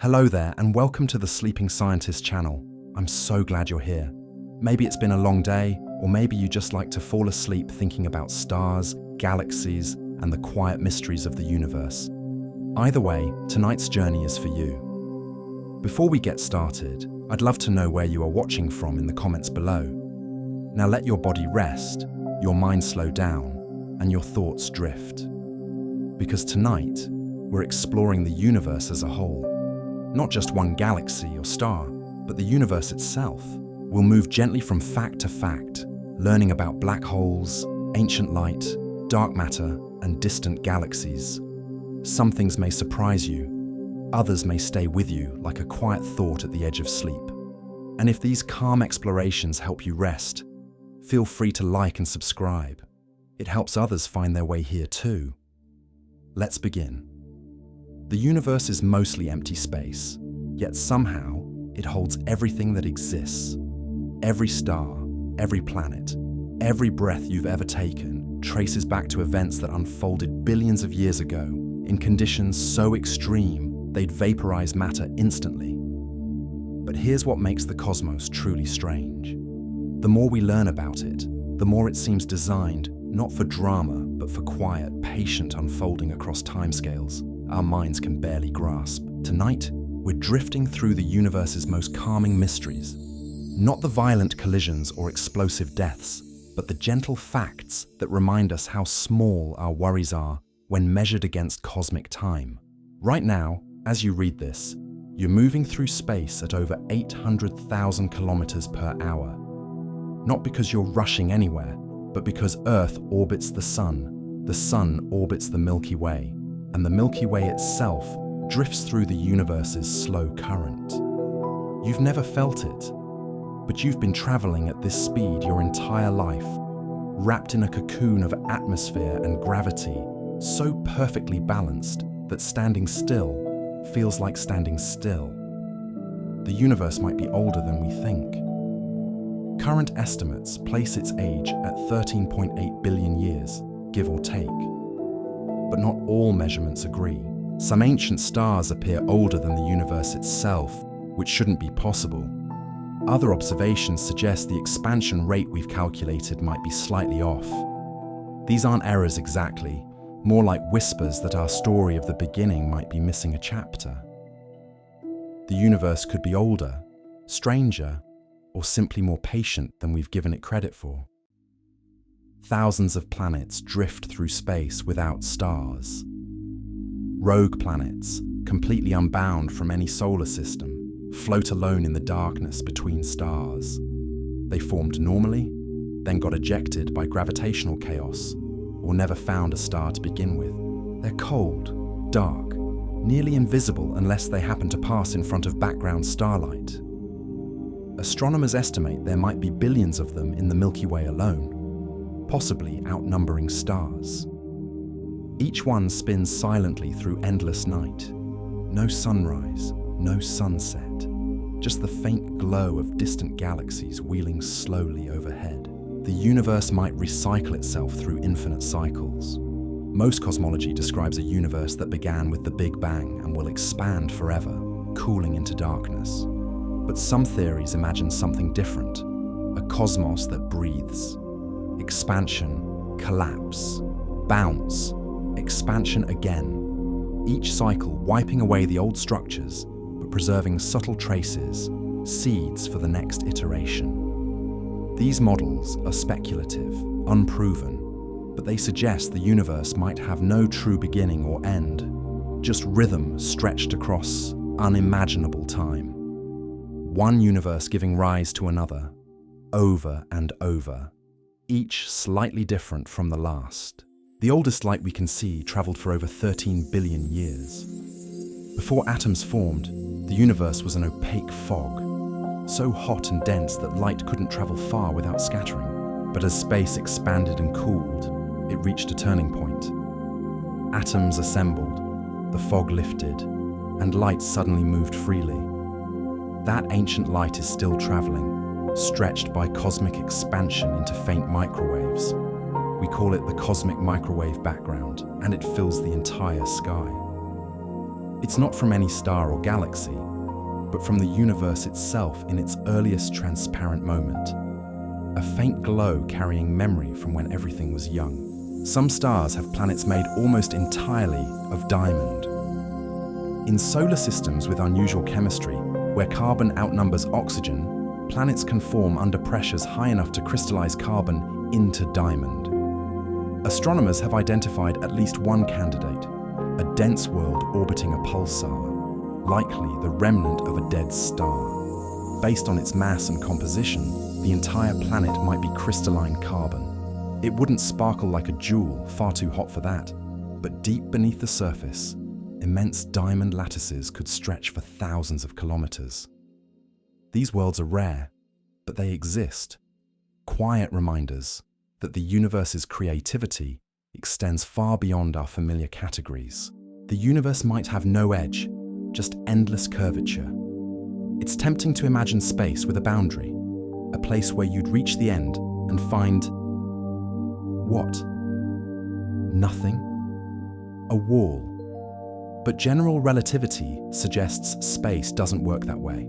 Hello there, and welcome to the Sleeping Scientist channel. I'm so glad you're here. Maybe it's been a long day, or maybe you just like to fall asleep thinking about stars, galaxies, and the quiet mysteries of the universe. Either way, tonight's journey is for you. Before we get started, I'd love to know where you are watching from in the comments below. Now let your body rest, your mind slow down, and your thoughts drift. Because tonight, we're exploring the universe as a whole. Not just one galaxy or star, but the universe itself. We'll move gently from fact to fact, learning about black holes, ancient light, dark matter, and distant galaxies. Some things may surprise you, others may stay with you like a quiet thought at the edge of sleep. And if these calm explorations help you rest, feel free to like and subscribe. It helps others find their way here too. Let's begin. The universe is mostly empty space, yet somehow it holds everything that exists. Every star, every planet, every breath you've ever taken traces back to events that unfolded billions of years ago in conditions so extreme they'd vaporize matter instantly. But here's what makes the cosmos truly strange. The more we learn about it, the more it seems designed not for drama, but for quiet, patient unfolding across timescales our minds can barely grasp. Tonight, we're drifting through the universe's most calming mysteries. Not the violent collisions or explosive deaths, but the gentle facts that remind us how small our worries are when measured against cosmic time. Right now, as you read this, you're moving through space at over 800,000 kilometers per hour. Not because you're rushing anywhere, but because Earth orbits the Sun orbits the Milky Way, and the Milky Way itself drifts through the universe's slow current. You've never felt it, but you've been traveling at this speed your entire life, wrapped in a cocoon of atmosphere and gravity, so perfectly balanced that standing still feels like standing still. The universe might be older than we think. Current estimates place its age at 13.8 billion years, give or take. But not all measurements agree. Some ancient stars appear older than the universe itself, which shouldn't be possible. Other observations suggest the expansion rate we've calculated might be slightly off. These aren't errors exactly, more like whispers that our story of the beginning might be missing a chapter. The universe could be older, stranger, or simply more patient than we've given it credit for. Thousands of planets drift through space without stars. Rogue planets, completely unbound from any solar system, float alone in the darkness between stars. They formed normally, then got ejected by gravitational chaos, or never found a star to begin with. They're cold, dark, nearly invisible unless they happen to pass in front of background starlight. Astronomers estimate there might be billions of them in the Milky Way alone, possibly outnumbering stars. Each one spins silently through endless night. No sunrise, no sunset, just the faint glow of distant galaxies wheeling slowly overhead. The universe might recycle itself through infinite cycles. Most cosmology describes a universe that began with the Big Bang and will expand forever, cooling into darkness. But some theories imagine something different, a cosmos that breathes. Expansion, collapse, bounce, expansion again. Each cycle wiping away the old structures, but preserving subtle traces, seeds for the next iteration. These models are speculative, unproven, but they suggest the universe might have no true beginning or end, just rhythm stretched across unimaginable time. One universe giving rise to another, over and over, each slightly different from the last. The oldest light we can see traveled for over 13 billion years. Before atoms formed, the universe was an opaque fog, so hot and dense that light couldn't travel far without scattering. But as space expanded and cooled, it reached a turning point. Atoms assembled, the fog lifted, and light suddenly moved freely. That ancient light is still traveling, stretched by cosmic expansion into faint microwaves. We call it the cosmic microwave background, and it fills the entire sky. It's not from any star or galaxy, but from the universe itself in its earliest transparent moment. A faint glow carrying memory from when everything was young. Some stars have planets made almost entirely of diamond. In solar systems with unusual chemistry, where carbon outnumbers oxygen, planets can form under pressures high enough to crystallize carbon into diamond. Astronomers have identified at least one candidate, a dense world orbiting a pulsar, likely the remnant of a dead star. Based on its mass and composition, the entire planet might be crystalline carbon. It wouldn't sparkle like a jewel, far too hot for that, but deep beneath the surface, immense diamond lattices could stretch for thousands of kilometers. These worlds are rare, but they exist. Quiet reminders that the universe's creativity extends far beyond our familiar categories. The universe might have no edge, just endless curvature. It's tempting to imagine space with a boundary, a place where you'd reach the end and find what? Nothing? A wall. But general relativity suggests space doesn't work that way.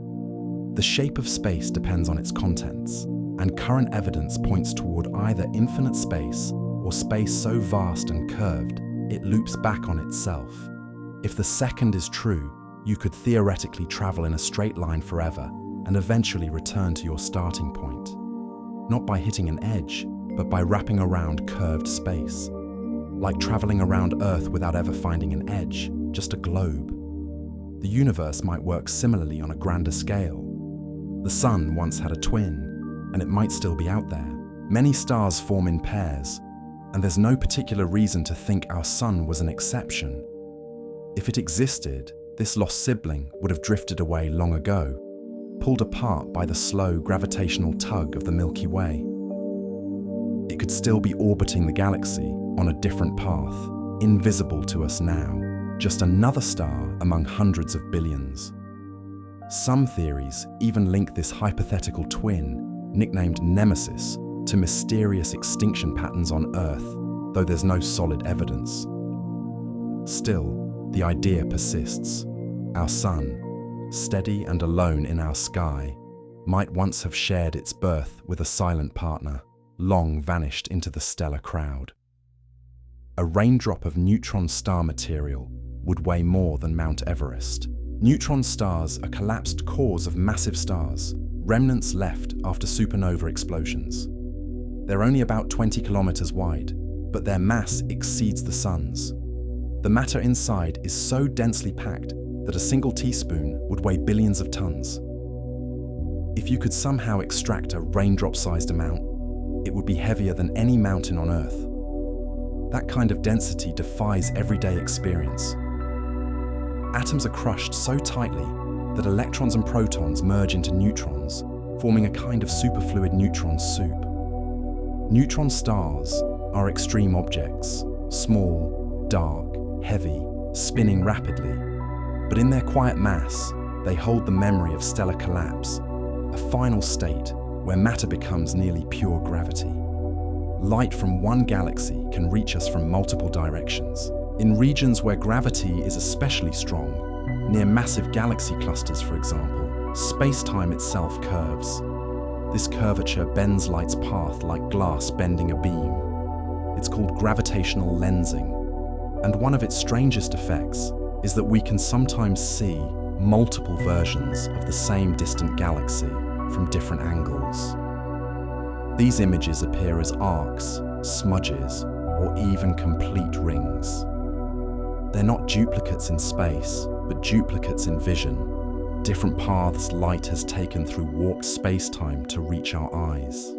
The shape of space depends on its contents, and current evidence points toward either infinite space or space so vast and curved it loops back on itself. If the second is true, you could theoretically travel in a straight line forever and eventually return to your starting point. Not by hitting an edge, but by wrapping around curved space. Like traveling around Earth without ever finding an edge, just a globe. The universe might work similarly on a grander scale. The Sun once had a twin, and it might still be out there. Many stars form in pairs, and there's no particular reason to think our Sun was an exception. If it existed, this lost sibling would have drifted away long ago, pulled apart by the slow gravitational tug of the Milky Way. It could still be orbiting the galaxy on a different path, invisible to us now, just another star among hundreds of billions. Some theories even link this hypothetical twin, nicknamed Nemesis, to mysterious extinction patterns on Earth, though there's no solid evidence. Still, the idea persists. Our Sun, steady and alone in our sky, might once have shared its birth with a silent partner, long vanished into the stellar crowd. A raindrop of neutron star material would weigh more than Mount Everest. Neutron stars are collapsed cores of massive stars, remnants left after supernova explosions. They're only about 20 kilometers wide, but their mass exceeds the Sun's. The matter inside is so densely packed that a single teaspoon would weigh billions of tons. If you could somehow extract a raindrop-sized amount, it would be heavier than any mountain on Earth. That kind of density defies everyday experience. Atoms are crushed so tightly that electrons and protons merge into neutrons, forming a kind of superfluid neutron soup. Neutron stars are extreme objects, small, dark, heavy, spinning rapidly, but in their quiet mass, they hold the memory of stellar collapse, a final state where matter becomes nearly pure gravity. Light from one galaxy can reach us from multiple directions. In regions where gravity is especially strong, near massive galaxy clusters for example, space-time itself curves. This curvature bends light's path like glass bending a beam. It's called gravitational lensing, and one of its strangest effects is that we can sometimes see multiple versions of the same distant galaxy from different angles. These images appear as arcs, smudges, or even complete rings. They're not duplicates in space, but duplicates in vision, different paths light has taken through warped space-time to reach our eyes.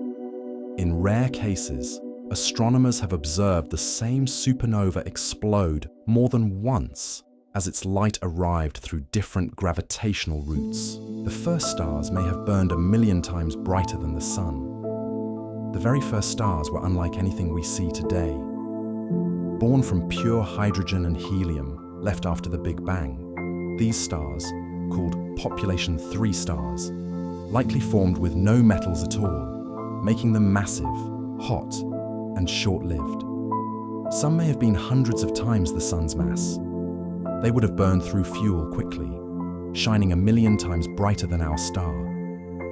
In rare cases, astronomers have observed the same supernova explode more than once as its light arrived through different gravitational routes. The first stars may have burned 1,000,000 times brighter than the Sun. The very first stars were unlike anything we see today. Born from pure hydrogen and helium left after the Big Bang, these stars, called population 3 stars, likely formed with no metals at all, making them massive, hot, and short-lived. Some may have been hundreds of times the Sun's mass. They would have burned through fuel quickly, shining 1,000,000 times brighter than our star,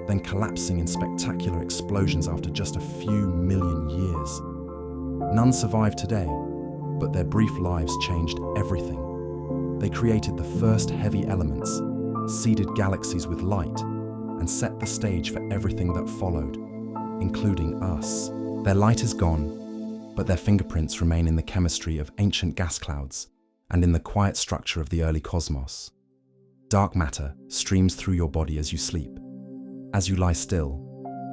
then collapsing in spectacular explosions after just a few million years. None survive today, but their brief lives changed everything. They created the first heavy elements, seeded galaxies with light, and set the stage for everything that followed, including us. Their light is gone, but their fingerprints remain in the chemistry of ancient gas clouds and in the quiet structure of the early cosmos. Dark matter streams through your body as you sleep. As you lie still,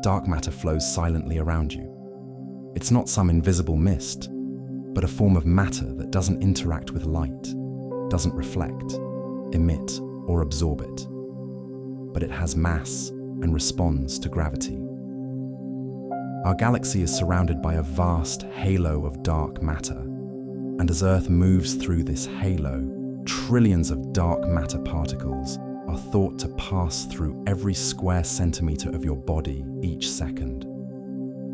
dark matter flows silently around you. It's not some invisible mist, but a form of matter that doesn't interact with light, doesn't reflect, emit, or absorb it. But it has mass and responds to gravity. Our galaxy is surrounded by a vast halo of dark matter, and as Earth moves through this halo, trillions of dark matter particles are thought to pass through every square centimeter of your body each second.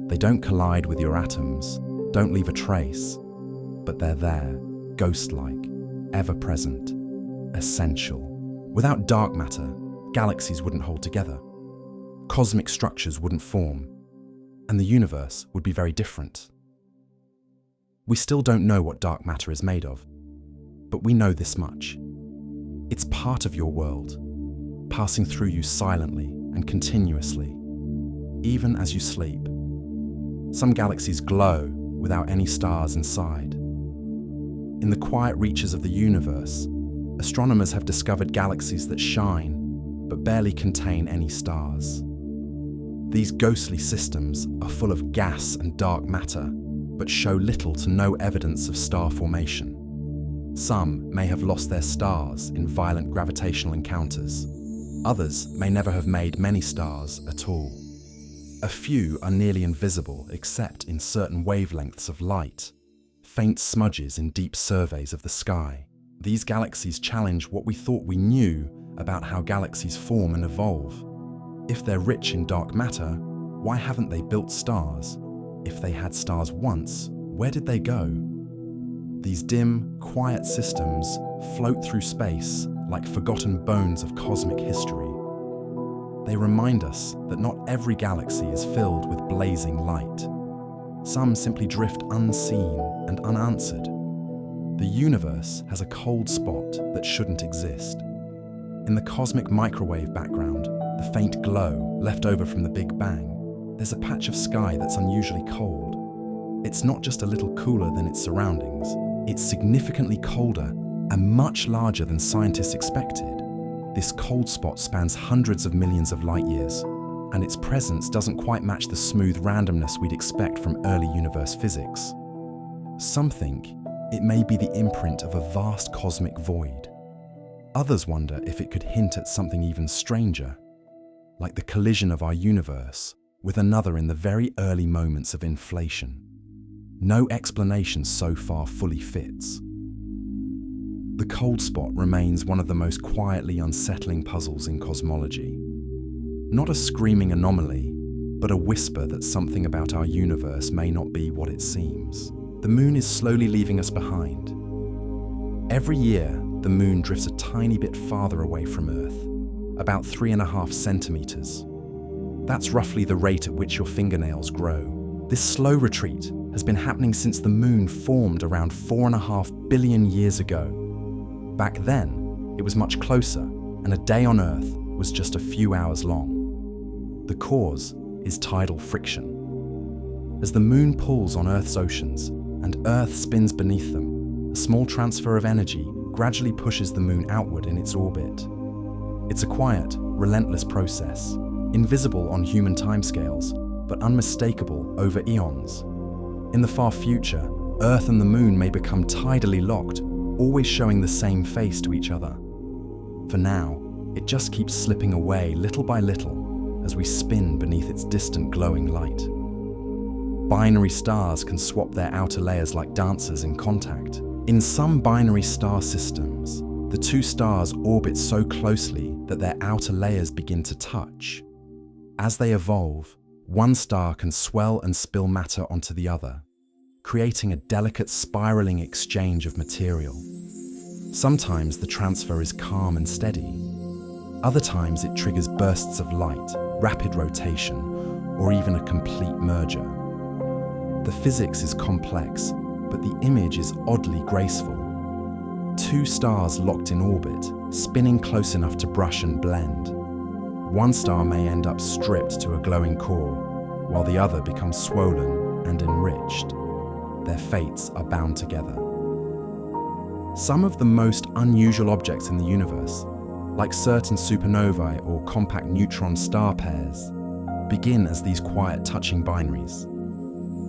They don't collide with your atoms, don't leave a trace, but they're there, ghost-like, ever-present, essential. Without dark matter, galaxies wouldn't hold together, cosmic structures wouldn't form, and the universe would be very different. We still don't know what dark matter is made of, but we know this much. It's part of your world, passing through you silently and continuously, even as you sleep. Some galaxies glow without any stars inside. In the quiet reaches of the universe, astronomers have discovered galaxies that shine but barely contain any stars. These ghostly systems are full of gas and dark matter, but show little to no evidence of star formation. Some may have lost their stars in violent gravitational encounters. Others may never have made many stars at all. A few are nearly invisible except in certain wavelengths of light, faint smudges in deep surveys of the sky. These galaxies challenge what we thought we knew about how galaxies form and evolve. If they're rich in dark matter, why haven't they built stars? If they had stars once, where did they go? These dim, quiet systems float through space like forgotten bones of cosmic history. They remind us that not every galaxy is filled with blazing light. Some simply drift unseen and unanswered. The universe has a cold spot that shouldn't exist. In the cosmic microwave background, the faint glow left over from the Big Bang, there's a patch of sky that's unusually cold. It's not just a little cooler than its surroundings, it's significantly colder and much larger than scientists expected. This cold spot spans hundreds of millions of light years, and its presence doesn't quite match the smooth randomness we'd expect from early universe physics. Some think it may be the imprint of a vast cosmic void. Others wonder if it could hint at something even stranger, like the collision of our universe with another in the very early moments of inflation. No explanation so far fully fits. The cold spot remains one of the most quietly unsettling puzzles in cosmology. Not a screaming anomaly, but a whisper that something about our universe may not be what it seems. The moon is slowly leaving us behind. Every year, the moon drifts a tiny bit farther away from Earth, about 3.5 centimeters. That's roughly the rate at which your fingernails grow. This slow retreat has been happening since the moon formed around 4.5 billion years ago. Back then, it was much closer, and a day on Earth was just a few hours long. The cause is tidal friction. As the moon pulls on Earth's oceans and Earth spins beneath them, a small transfer of energy gradually pushes the moon outward in its orbit. It's a quiet, relentless process, invisible on human timescales, but unmistakable over eons. In the far future, Earth and the moon may become tidally locked, always showing the same face to each other. For now, it just keeps slipping away little by little as we spin beneath its distant glowing light. Binary stars can swap their outer layers like dancers in contact. In some binary star systems, the two stars orbit so closely that their outer layers begin to touch. As they evolve, one star can swell and spill matter onto the other, creating a delicate spiraling exchange of material. Sometimes the transfer is calm and steady. Other times it triggers bursts of light, rapid rotation, or even a complete merger. The physics is complex, but the image is oddly graceful. Two stars locked in orbit, spinning close enough to brush and blend. One star may end up stripped to a glowing core, while the other becomes swollen and enriched. Their fates are bound together. Some of the most unusual objects in the universe, like certain supernovae or compact neutron star pairs, begin as these quiet touching binaries.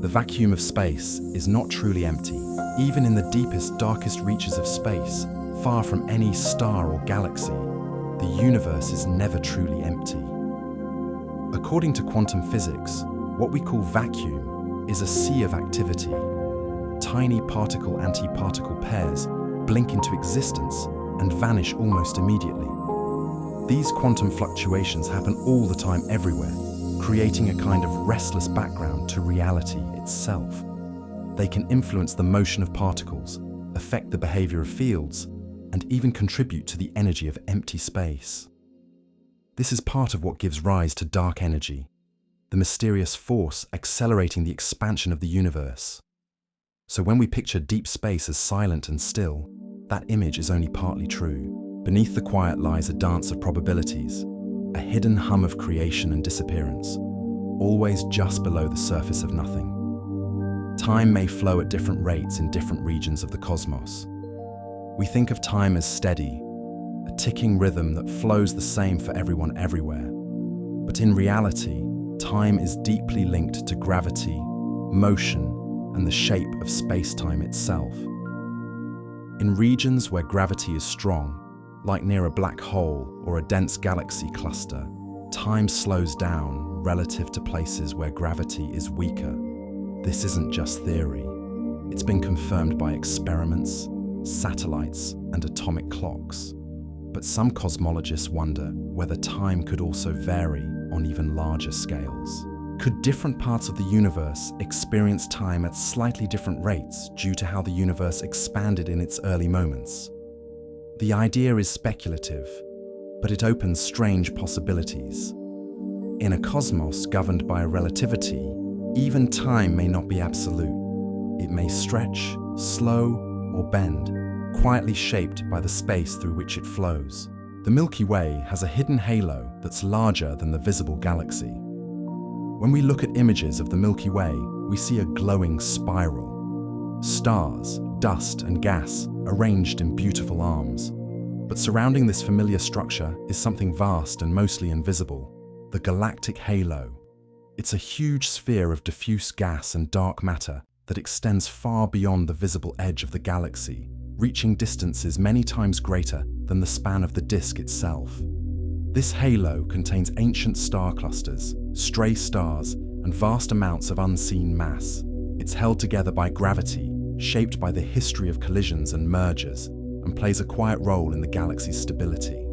The vacuum of space is not truly empty. Even in the deepest, darkest reaches of space, far from any star or galaxy, the universe is never truly empty. According to quantum physics, what we call vacuum is a sea of activity. Tiny particle-antiparticle pairs blink into existence and vanish almost immediately. These quantum fluctuations happen all the time everywhere, creating a kind of restless background to reality itself. They can influence the motion of particles, affect the behavior of fields, and even contribute to the energy of empty space. This is part of what gives rise to dark energy, the mysterious force accelerating the expansion of the universe. So when we picture deep space as silent and still, that image is only partly true. Beneath the quiet lies a dance of probabilities, a hidden hum of creation and disappearance, always just below the surface of nothing. Time may flow at different rates in different regions of the cosmos. We think of time as steady, a ticking rhythm that flows the same for everyone everywhere. But in reality, time is deeply linked to gravity, motion, and the shape of space-time itself. In regions where gravity is strong, like near a black hole or a dense galaxy cluster, time slows down relative to places where gravity is weaker. This isn't just theory. It's been confirmed by experiments, satellites, and atomic clocks. But some cosmologists wonder whether time could also vary on even larger scales. Could different parts of the universe experience time at slightly different rates due to how the universe expanded in its early moments? The idea is speculative, but it opens strange possibilities. In a cosmos governed by relativity, even time may not be absolute. It may stretch, slow, or bend, quietly shaped by the space through which it flows. The Milky Way has a hidden halo that's larger than the visible galaxy. When we look at images of the Milky Way, we see a glowing spiral. Stars, dust, and gas arranged in beautiful arms. But surrounding this familiar structure is something vast and mostly invisible, the galactic halo. It's a huge sphere of diffuse gas and dark matter that extends far beyond the visible edge of the galaxy, reaching distances many times greater than the span of the disk itself. This halo contains ancient star clusters, stray stars, and vast amounts of unseen mass. It's held together by gravity, shaped by the history of collisions and mergers, and plays a quiet role in the galaxy's stability.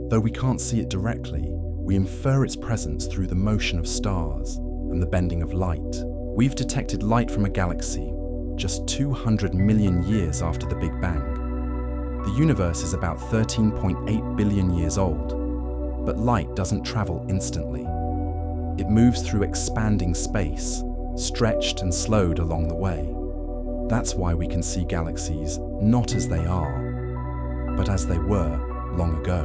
Though we can't see it directly, we infer its presence through the motion of stars and the bending of light. We've detected light from a galaxy just 200 million years after the Big Bang. The universe is about 13.8 billion years old, but light doesn't travel instantly. It moves through expanding space, stretched and slowed along the way. That's why we can see galaxies not as they are, but as they were long ago.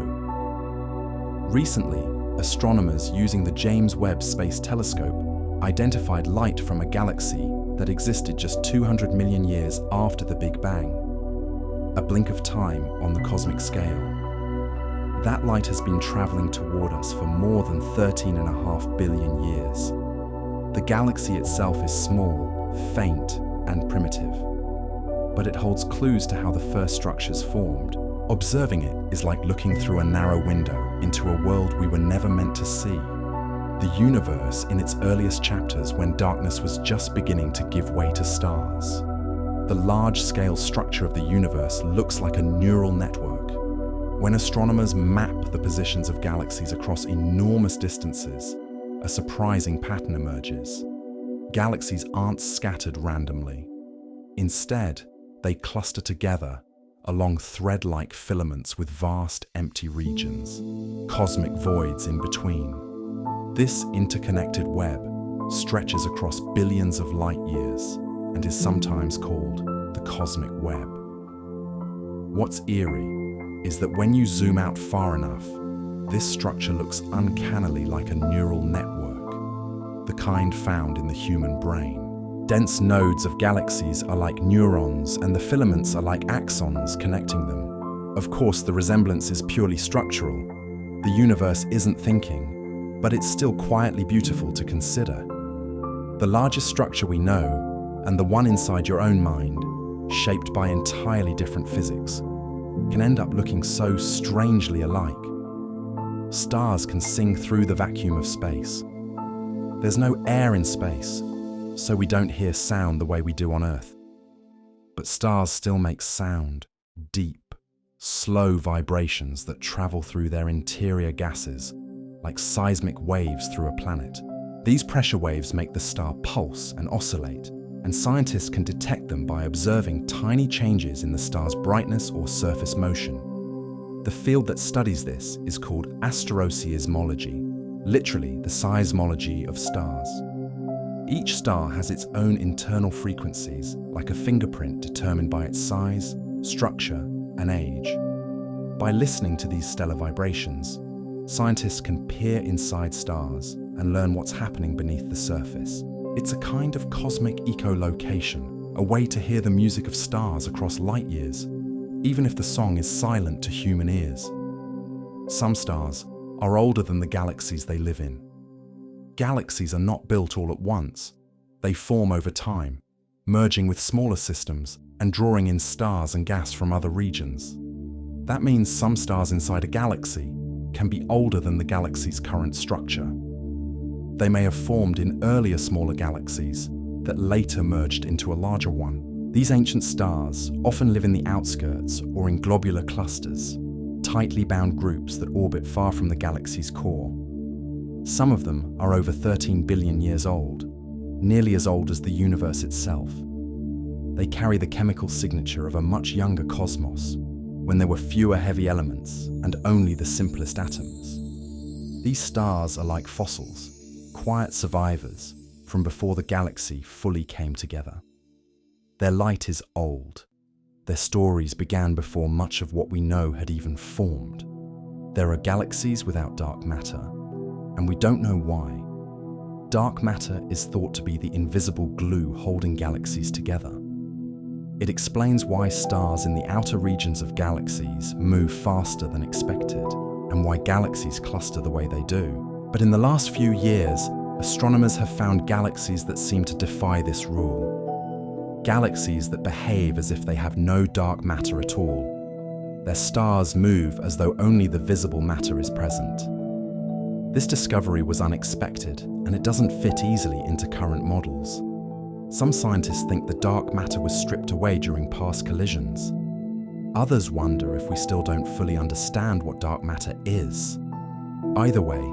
Recently, astronomers using the James Webb Space Telescope identified light from a galaxy that existed just 200 million years after the Big Bang, a blink of time on the cosmic scale. That light has been traveling toward us for more than 13.5 billion years. The galaxy itself is small, faint, and primitive, but it holds clues to how the first structures formed. Observing it is like looking through a narrow window into a world we were never meant to see. The universe in its earliest chapters, when darkness was just beginning to give way to stars. The large-scale structure of the universe looks like a neural network. When astronomers map the positions of galaxies across enormous distances, a surprising pattern emerges. Galaxies aren't scattered randomly. Instead, they cluster together, along thread-like filaments with vast empty regions, cosmic voids in between. This interconnected web stretches across billions of light years and is sometimes called the cosmic web. What's eerie is that when you zoom out far enough, this structure looks uncannily like a neural network, the kind found in the human brain. Dense nodes of galaxies are like neurons, and the filaments are like axons connecting them. Of course, the resemblance is purely structural. The universe isn't thinking, but it's still quietly beautiful to consider. The largest structure we know, and the one inside your own mind, shaped by entirely different physics, can end up looking so strangely alike. Stars can sing through the vacuum of space. There's no air in space, so we don't hear sound the way we do on Earth. But stars still make sound, deep, slow vibrations that travel through their interior gases, like seismic waves through a planet. These pressure waves make the star pulse and oscillate, and scientists can detect them by observing tiny changes in the star's brightness or surface motion. The field that studies this is called astroseismology, literally the seismology of stars. Each star has its own internal frequencies, like a fingerprint determined by its size, structure, and age. By listening to these stellar vibrations, scientists can peer inside stars and learn what's happening beneath the surface. It's a kind of cosmic echolocation, a way to hear the music of stars across light years, even if the song is silent to human ears. Some stars are older than the galaxies they live in. Galaxies are not built all at once. They form over time, merging with smaller systems and drawing in stars and gas from other regions. That means some stars inside a galaxy can be older than the galaxy's current structure. They may have formed in earlier smaller galaxies that later merged into a larger one. These ancient stars often live in the outskirts or in globular clusters, tightly bound groups that orbit far from the galaxy's core. Some of them are over 13 billion years old, nearly as old as the universe itself. They carry the chemical signature of a much younger cosmos, when there were fewer heavy elements and only the simplest atoms. These stars are like fossils, quiet survivors from before the galaxy fully came together. Their light is old. Their stories began before much of what we know had even formed. There are galaxies without dark matter, and we don't know why. Dark matter is thought to be the invisible glue holding galaxies together. It explains why stars in the outer regions of galaxies move faster than expected, and why galaxies cluster the way they do. But in the last few years, astronomers have found galaxies that seem to defy this rule. Galaxies that behave as if they have no dark matter at all. Their stars move as though only the visible matter is present. This discovery was unexpected, and it doesn't fit easily into current models. Some scientists think the dark matter was stripped away during past collisions. Others wonder if we still don't fully understand what dark matter is. Either way,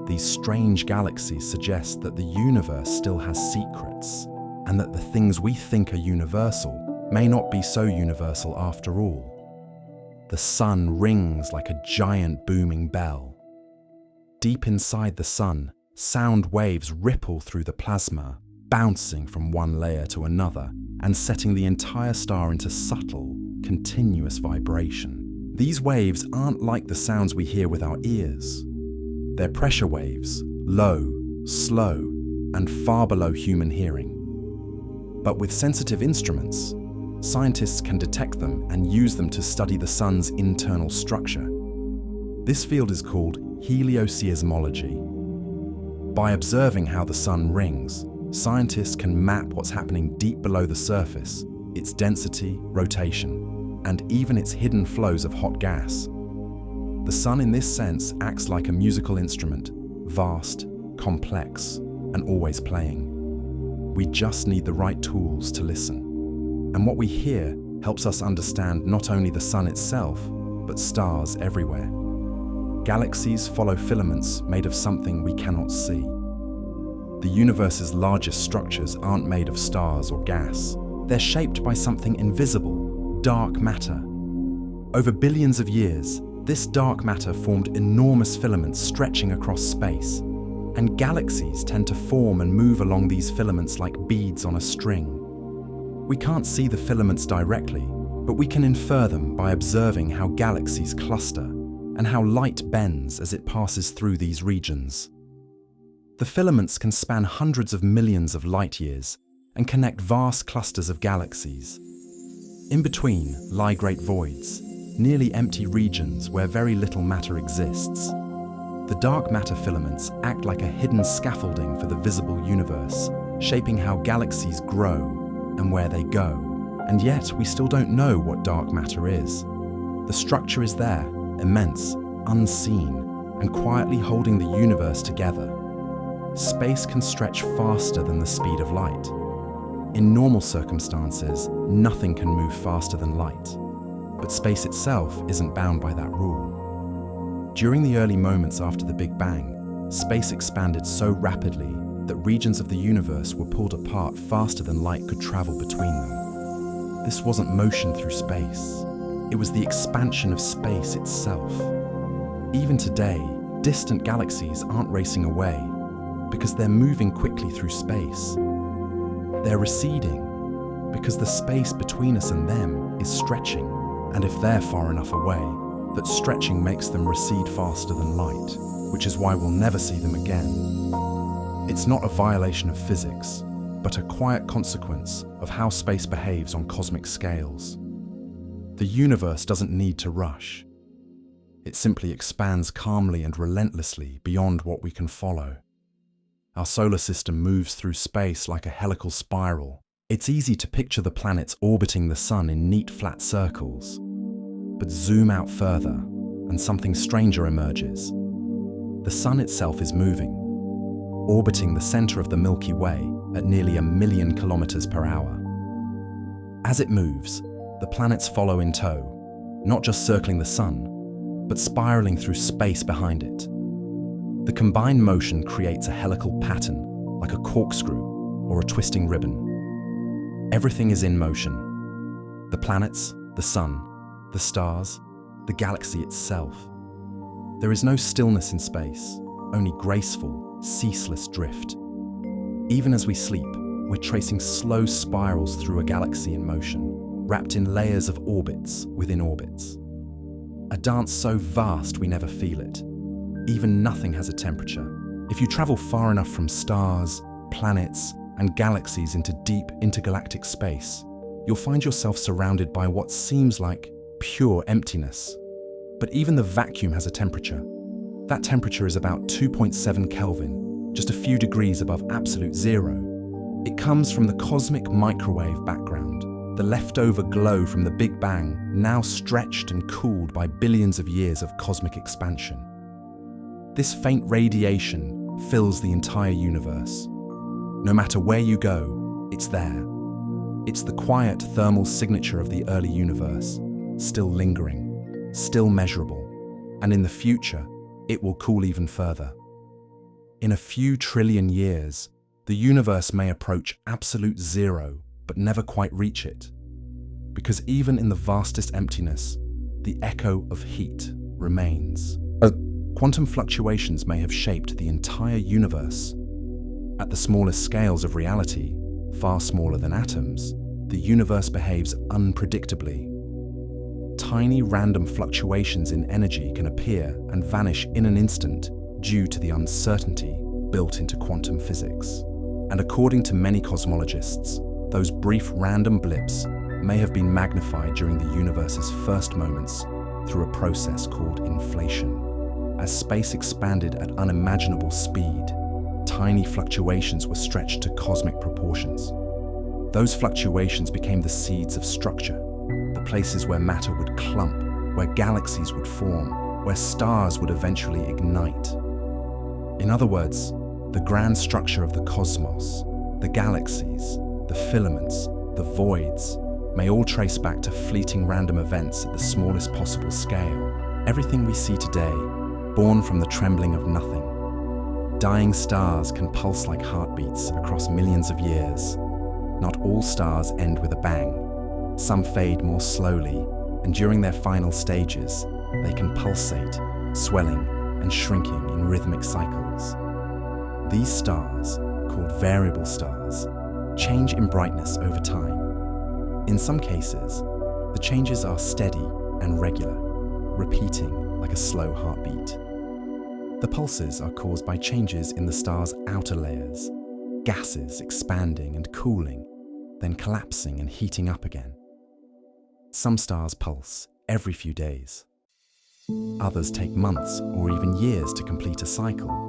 these strange galaxies suggest that the universe still has secrets, and that the things we think are universal may not be so universal after all. The sun rings like a giant booming bell. Deep inside the sun, sound waves ripple through the plasma, bouncing from one layer to another and setting the entire star into subtle, continuous vibration. These waves aren't like the sounds we hear with our ears. They're pressure waves, low, slow, and far below human hearing. But with sensitive instruments, scientists can detect them and use them to study the sun's internal structure. This field is called helioseismology. By observing how the sun rings, scientists can map what's happening deep below the surface, its density, rotation, and even its hidden flows of hot gas. The sun in this sense acts like a musical instrument, vast, complex, and always playing. We just need the right tools to listen. And what we hear helps us understand not only the sun itself, but stars everywhere. Galaxies follow filaments made of something we cannot see. The universe's largest structures aren't made of stars or gas. They're shaped by something invisible, dark matter, Over billions of years, this dark matter formed enormous filaments stretching across space, and galaxies tend to form and move along these filaments like beads on a string. We can't see the filaments directly, but we can infer them by observing how galaxies cluster and how light bends as it passes through these regions. The filaments can span hundreds of millions of light years and connect vast clusters of galaxies. In between lie great voids, nearly empty regions where very little matter exists. The dark matter filaments act like a hidden scaffolding for the visible universe, shaping how galaxies grow and where they go. And yet, we still don't know what dark matter is. The structure is there, immense, unseen, and quietly holding the universe together. Space can stretch faster than the speed of light. In normal circumstances, nothing can move faster than light. But space itself isn't bound by that rule. During the early moments after the Big Bang, space expanded so rapidly that regions of the universe were pulled apart faster than light could travel between them. This wasn't motion through space. It was the expansion of space itself. Even today, distant galaxies aren't racing away because they're moving quickly through space. They're receding because the space between us and them is stretching. And if they're far enough away, that stretching makes them recede faster than light, which is why we'll never see them again. It's not a violation of physics, but a quiet consequence of how space behaves on cosmic scales. The universe doesn't need to rush. It simply expands calmly and relentlessly beyond what we can follow. Our solar system moves through space like a helical spiral. It's easy to picture the planets orbiting the sun in neat flat circles. But zoom out further, and something stranger emerges. The sun itself is moving, orbiting the center of the Milky Way at nearly 1 million kilometers per hour. As it moves, the planets follow in tow, not just circling the sun, but spiraling through space behind it. The combined motion creates a helical pattern, like a corkscrew or a twisting ribbon. Everything is in motion. The planets, the sun, the stars, the galaxy itself. There is no stillness in space, only graceful, ceaseless drift. Even as we sleep, we're tracing slow spirals through a galaxy in motion, wrapped in layers of orbits within orbits. A dance so vast we never feel it. Even nothing has a temperature. If you travel far enough from stars, planets, and galaxies into deep intergalactic space, you'll find yourself surrounded by what seems like pure emptiness. But even the vacuum has a temperature. That temperature is about 2.7 Kelvin, just a few degrees above absolute zero. It comes from the cosmic microwave background, the leftover glow from the Big Bang, now stretched and cooled by billions of years of cosmic expansion. This faint radiation fills the entire universe. No matter where you go, it's there. It's the quiet thermal signature of the early universe, still lingering, still measurable, and in the future, it will cool even further. In a few trillion years, the universe may approach absolute zero, but never quite reach it. Because even in the vastest emptiness, the echo of heat remains. Quantum fluctuations may have shaped the entire universe. At the smallest scales of reality, far smaller than atoms, the universe behaves unpredictably. Tiny random fluctuations in energy can appear and vanish in an instant due to the uncertainty built into quantum physics. And according to many cosmologists, those brief random blips may have been magnified during the universe's first moments through a process called inflation. As space expanded at unimaginable speed, tiny fluctuations were stretched to cosmic proportions. Those fluctuations became the seeds of structure, the places where matter would clump, where galaxies would form, where stars would eventually ignite. In other words, the grand structure of the cosmos, the galaxies, the filaments, the voids, may all trace back to fleeting random events at the smallest possible scale. Everything we see today, born from the trembling of nothing. Dying stars can pulse like heartbeats across millions of years. Not all stars end with a bang. Some fade more slowly, and during their final stages, they can pulsate, swelling and shrinking in rhythmic cycles. These stars, called variable stars, change in brightness over time. In some cases, the changes are steady and regular, repeating like a slow heartbeat. The pulses are caused by changes in the star's outer layers, gases expanding and cooling, then collapsing and heating up again. Some stars pulse every few days. Others take months or even years to complete a cycle.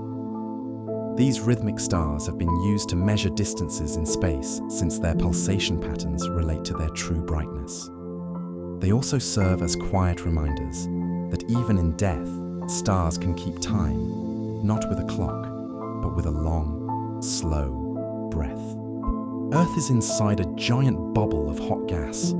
These rhythmic stars have been used to measure distances in space since their pulsation patterns relate to their true brightness. They also serve as quiet reminders that even in death, stars can keep time, not with a clock, but with a long, slow breath. Earth is inside a giant bubble of hot gas.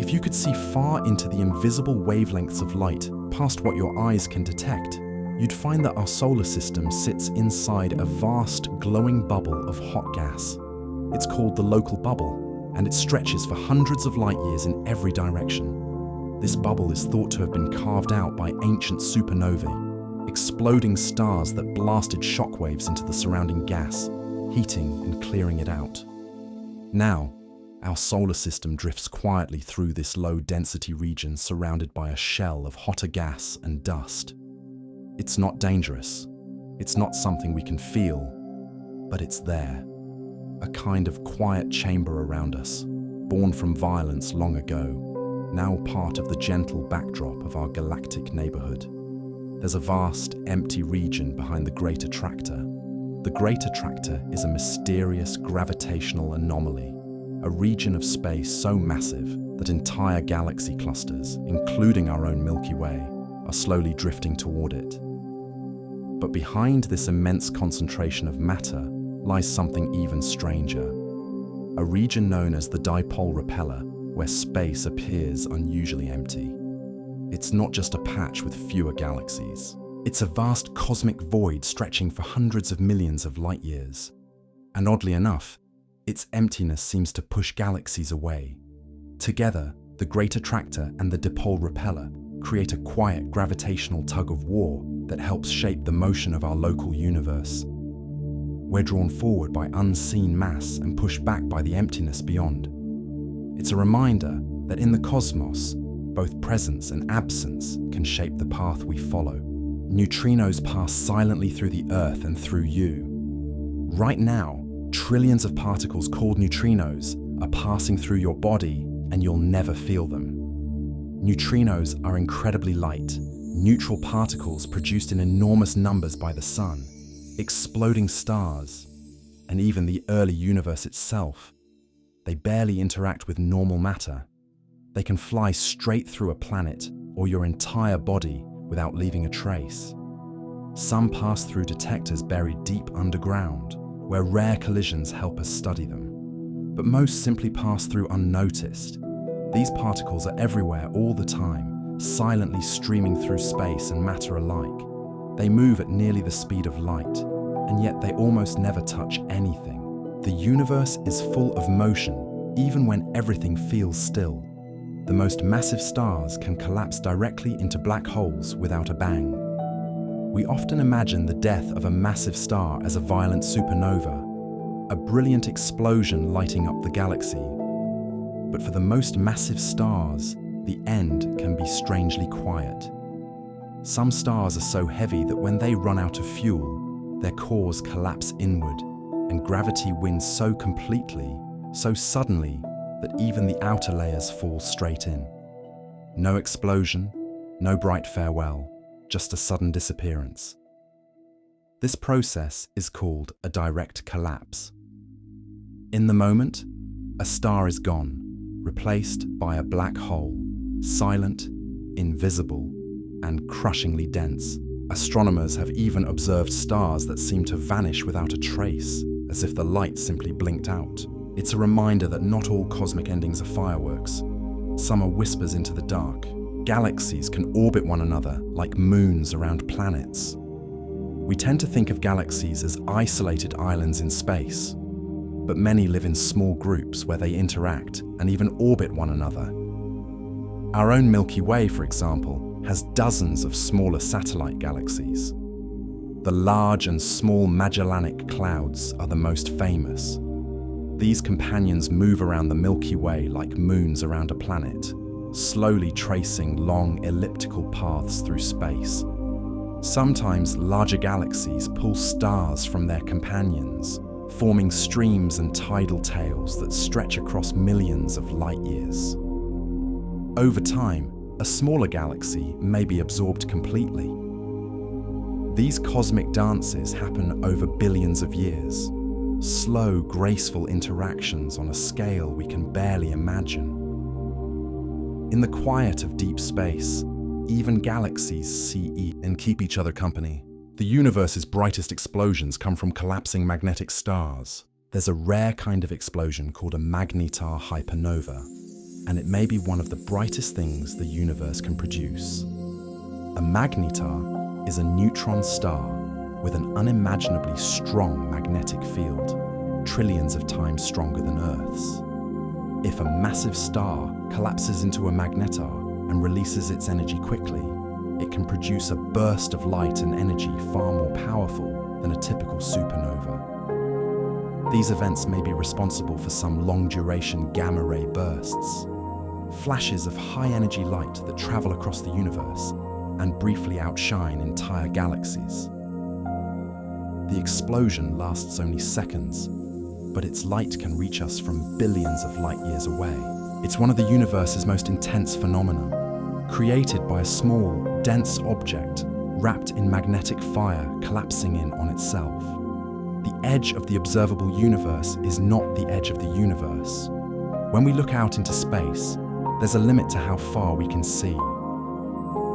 If you could see far into the invisible wavelengths of light past what your eyes can detect, you'd find that our solar system sits inside a vast, glowing bubble of hot gas. It's called the local bubble, and it stretches for hundreds of light years in every direction. This bubble is thought to have been carved out by ancient supernovae, exploding stars that blasted shockwaves into the surrounding gas, heating and clearing it out. Now, our solar system drifts quietly through this low-density region surrounded by a shell of hotter gas and dust. It's not dangerous. It's not something we can feel, but it's there. A kind of quiet chamber around us, born from violence long ago, now part of the gentle backdrop of our galactic neighborhood. There's a vast, empty region behind the Great Attractor. The Great Attractor is a mysterious gravitational anomaly, a region of space so massive that entire galaxy clusters, including our own Milky Way, are slowly drifting toward it. But behind this immense concentration of matter lies something even stranger, a region known as the dipole repeller, where space appears unusually empty. It's not just a patch with fewer galaxies. It's a vast cosmic void stretching for hundreds of millions of light years. And oddly enough, its emptiness seems to push galaxies away. Together, the Great Attractor and the dipole repeller create a quiet gravitational tug of war that helps shape the motion of our local universe. We're drawn forward by unseen mass and pushed back by the emptiness beyond. It's a reminder that in the cosmos, both presence and absence can shape the path we follow. Neutrinos pass silently through the Earth and through you. Right now, trillions of particles called neutrinos are passing through your body and you'll never feel them. Neutrinos are incredibly light, neutral particles produced in enormous numbers by the sun, exploding stars, and even the early universe itself. They barely interact with normal matter. They can fly straight through a planet or your entire body without leaving a trace. Some pass through detectors buried deep underground, where rare collisions help us study them. But most simply pass through unnoticed. These particles are everywhere all the time, silently streaming through space and matter alike. They move at nearly the speed of light, and yet they almost never touch anything. The universe is full of motion, even when everything feels still. The most massive stars can collapse directly into black holes without a bang. We often imagine the death of a massive star as a violent supernova, a brilliant explosion lighting up the galaxy. But for the most massive stars, the end can be strangely quiet. Some stars are so heavy that when they run out of fuel, their cores collapse inward, and gravity wins so completely, so suddenly, that even the outer layers fall straight in. No explosion, no bright farewell, just a sudden disappearance. This process is called a direct collapse. In the moment, a star is gone, replaced by a black hole, silent, invisible, and crushingly dense. Astronomers have even observed stars that seem to vanish without a trace, as if the light simply blinked out. It's a reminder that not all cosmic endings are fireworks. Some are whispers into the dark. Galaxies can orbit one another like moons around planets. We tend to think of galaxies as isolated islands in space, but many live in small groups where they interact and even orbit one another. Our own Milky Way, for example, has dozens of smaller satellite galaxies. The Large and Small Magellanic Clouds are the most famous. These companions move around the Milky Way like moons around a planet, slowly tracing long elliptical paths through space. Sometimes larger galaxies pull stars from their companions, forming streams and tidal tails that stretch across millions of light years. Over time, a smaller galaxy may be absorbed completely. These cosmic dances happen over billions of years, slow, graceful interactions on a scale we can barely imagine. In the quiet of deep space, even galaxies see and keep each other company. The universe's brightest explosions come from collapsing magnetic stars. There's a rare kind of explosion called a magnetar hypernova, and it may be one of the brightest things the universe can produce. A magnetar is a neutron star with an unimaginably strong magnetic field, trillions of times stronger than Earth's. If a massive star collapses into a magnetar and releases its energy quickly, it can produce a burst of light and energy far more powerful than a typical supernova. These events may be responsible for some long-duration gamma-ray bursts, flashes of high-energy light that travel across the universe and briefly outshine entire galaxies. The explosion lasts only seconds, but its light can reach us from billions of light years away. It's one of the universe's most intense phenomena, created by a small, dense object wrapped in magnetic fire collapsing in on itself. The edge of the observable universe is not the edge of the universe. When we look out into space, there's a limit to how far we can see.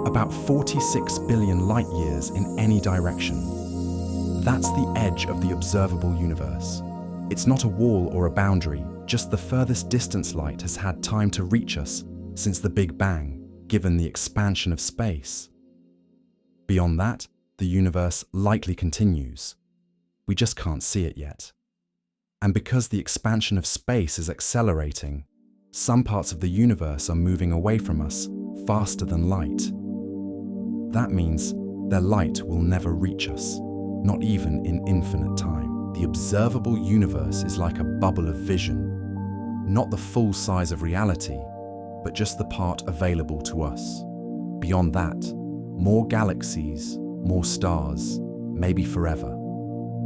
About 46 billion light years in any direction. That's the edge of the observable universe. It's not a wall or a boundary, just the furthest distance light has had time to reach us since the Big Bang, given the expansion of space. Beyond that, the universe likely continues. We just can't see it yet. And because the expansion of space is accelerating, some parts of the universe are moving away from us faster than light. That means their light will never reach us, not even in infinite time. The observable universe is like a bubble of vision, not the full size of reality, but just the part available to us. Beyond that, more galaxies, more stars, maybe forever.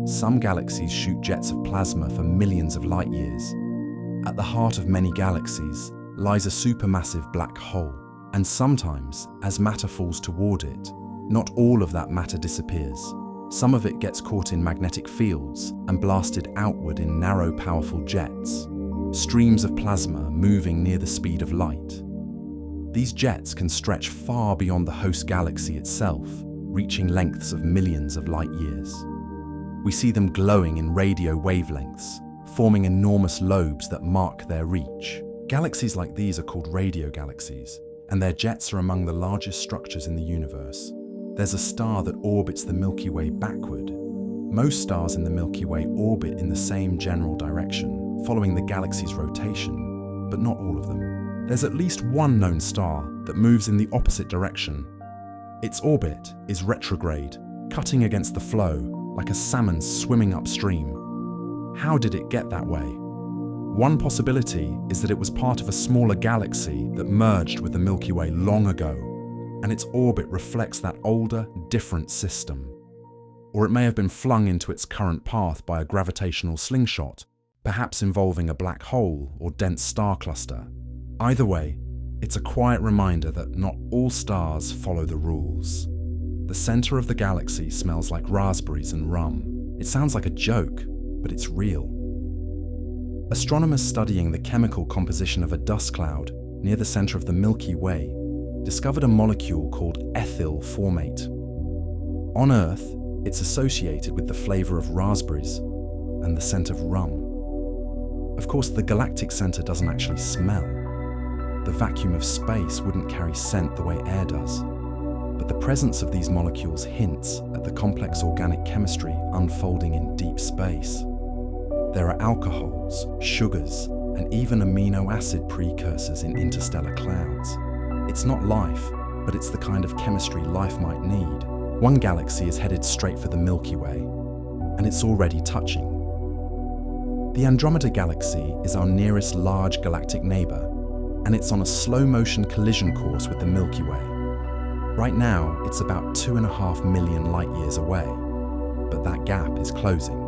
Some galaxies shoot jets of plasma for millions of light years. At the heart of many galaxies lies a supermassive black hole, and sometimes, as matter falls toward it, not all of that matter disappears. Some of it gets caught in magnetic fields and blasted outward in narrow, powerful jets, streams of plasma moving near the speed of light. These jets can stretch far beyond the host galaxy itself, reaching lengths of millions of light years. We see them glowing in radio wavelengths, forming enormous lobes that mark their reach. Galaxies like these are called radio galaxies, and their jets are among the largest structures in the universe. There's a star that orbits the Milky Way backward. Most stars in the Milky Way orbit in the same general direction, following the galaxy's rotation, but not all of them. There's at least one known star that moves in the opposite direction. Its orbit is retrograde, cutting against the flow, like a salmon swimming upstream. How did it get that way? One possibility is that it was part of a smaller galaxy that merged with the Milky Way long ago, and its orbit reflects that older, different system. Or it may have been flung into its current path by a gravitational slingshot, perhaps involving a black hole or dense star cluster. Either way, it's a quiet reminder that not all stars follow the rules. The center of the galaxy smells like raspberries and rum. It sounds like a joke, but it's real. Astronomers studying the chemical composition of a dust cloud near the center of the Milky Way discovered a molecule called ethyl formate. On Earth, it's associated with the flavor of raspberries and the scent of rum. Of course, the galactic center doesn't actually smell. The vacuum of space wouldn't carry scent the way air does. But the presence of these molecules hints at the complex organic chemistry unfolding in deep space. There are alcohols, sugars, and even amino acid precursors in interstellar clouds. It's not life, but it's the kind of chemistry life might need. One galaxy is headed straight for the Milky Way, and it's already touching. The Andromeda Galaxy is our nearest large galactic neighbor, and it's on a slow-motion collision course with the Milky Way. Right now, it's about 2.5 million light-years away, but that gap is closing.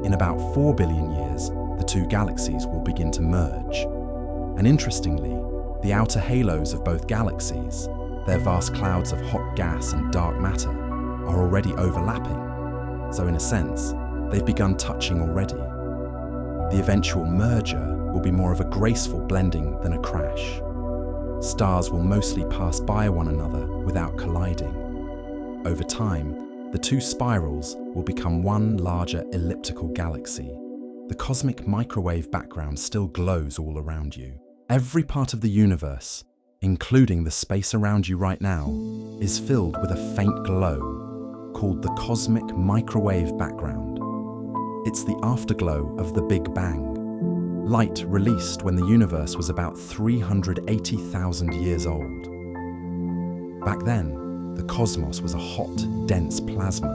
In about 4 billion years, the two galaxies will begin to merge. And interestingly, the outer halos of both galaxies, their vast clouds of hot gas and dark matter, are already overlapping. So in a sense, they've begun touching already. The eventual merger will be more of a graceful blending than a crash. Stars will mostly pass by one another without colliding. Over time, the two spirals will become one larger elliptical galaxy. The cosmic microwave background still glows all around you. Every part of the universe, including the space around you right now, is filled with a faint glow called the cosmic microwave background. It's the afterglow of the Big Bang. Light released when the universe was about 380,000 years old. Back then, the cosmos was a hot, dense plasma.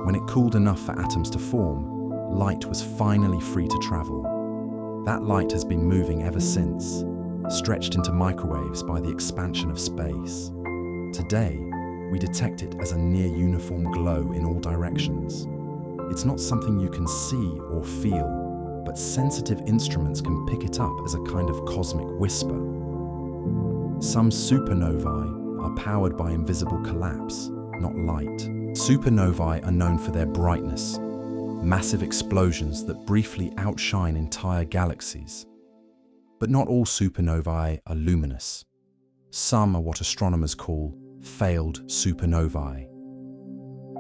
When it cooled enough for atoms to form, light was finally free to travel. That light has been moving ever since, stretched into microwaves by the expansion of space. Today, we detect it as a near-uniform glow in all directions. It's not something you can see or feel, but sensitive instruments can pick it up as a kind of cosmic whisper. Some supernovae are powered by invisible collapse, not light. Supernovae are known for their brightness, massive explosions that briefly outshine entire galaxies. But not all supernovae are luminous. Some are what astronomers call failed supernovae.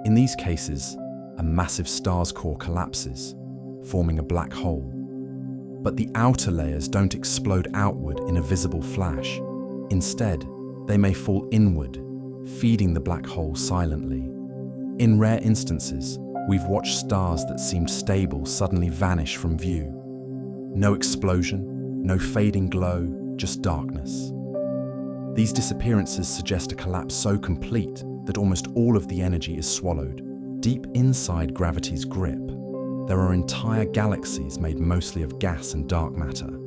In these cases, a massive star's core collapses, forming a black hole. But the outer layers don't explode outward in a visible flash. Instead, they may fall inward, feeding the black hole silently. In rare instances, we've watched stars that seemed stable suddenly vanish from view. No explosion, no fading glow, just darkness. These disappearances suggest a collapse so complete that almost all of the energy is swallowed. Deep inside gravity's grip, there are entire galaxies made mostly of gas and dark matter.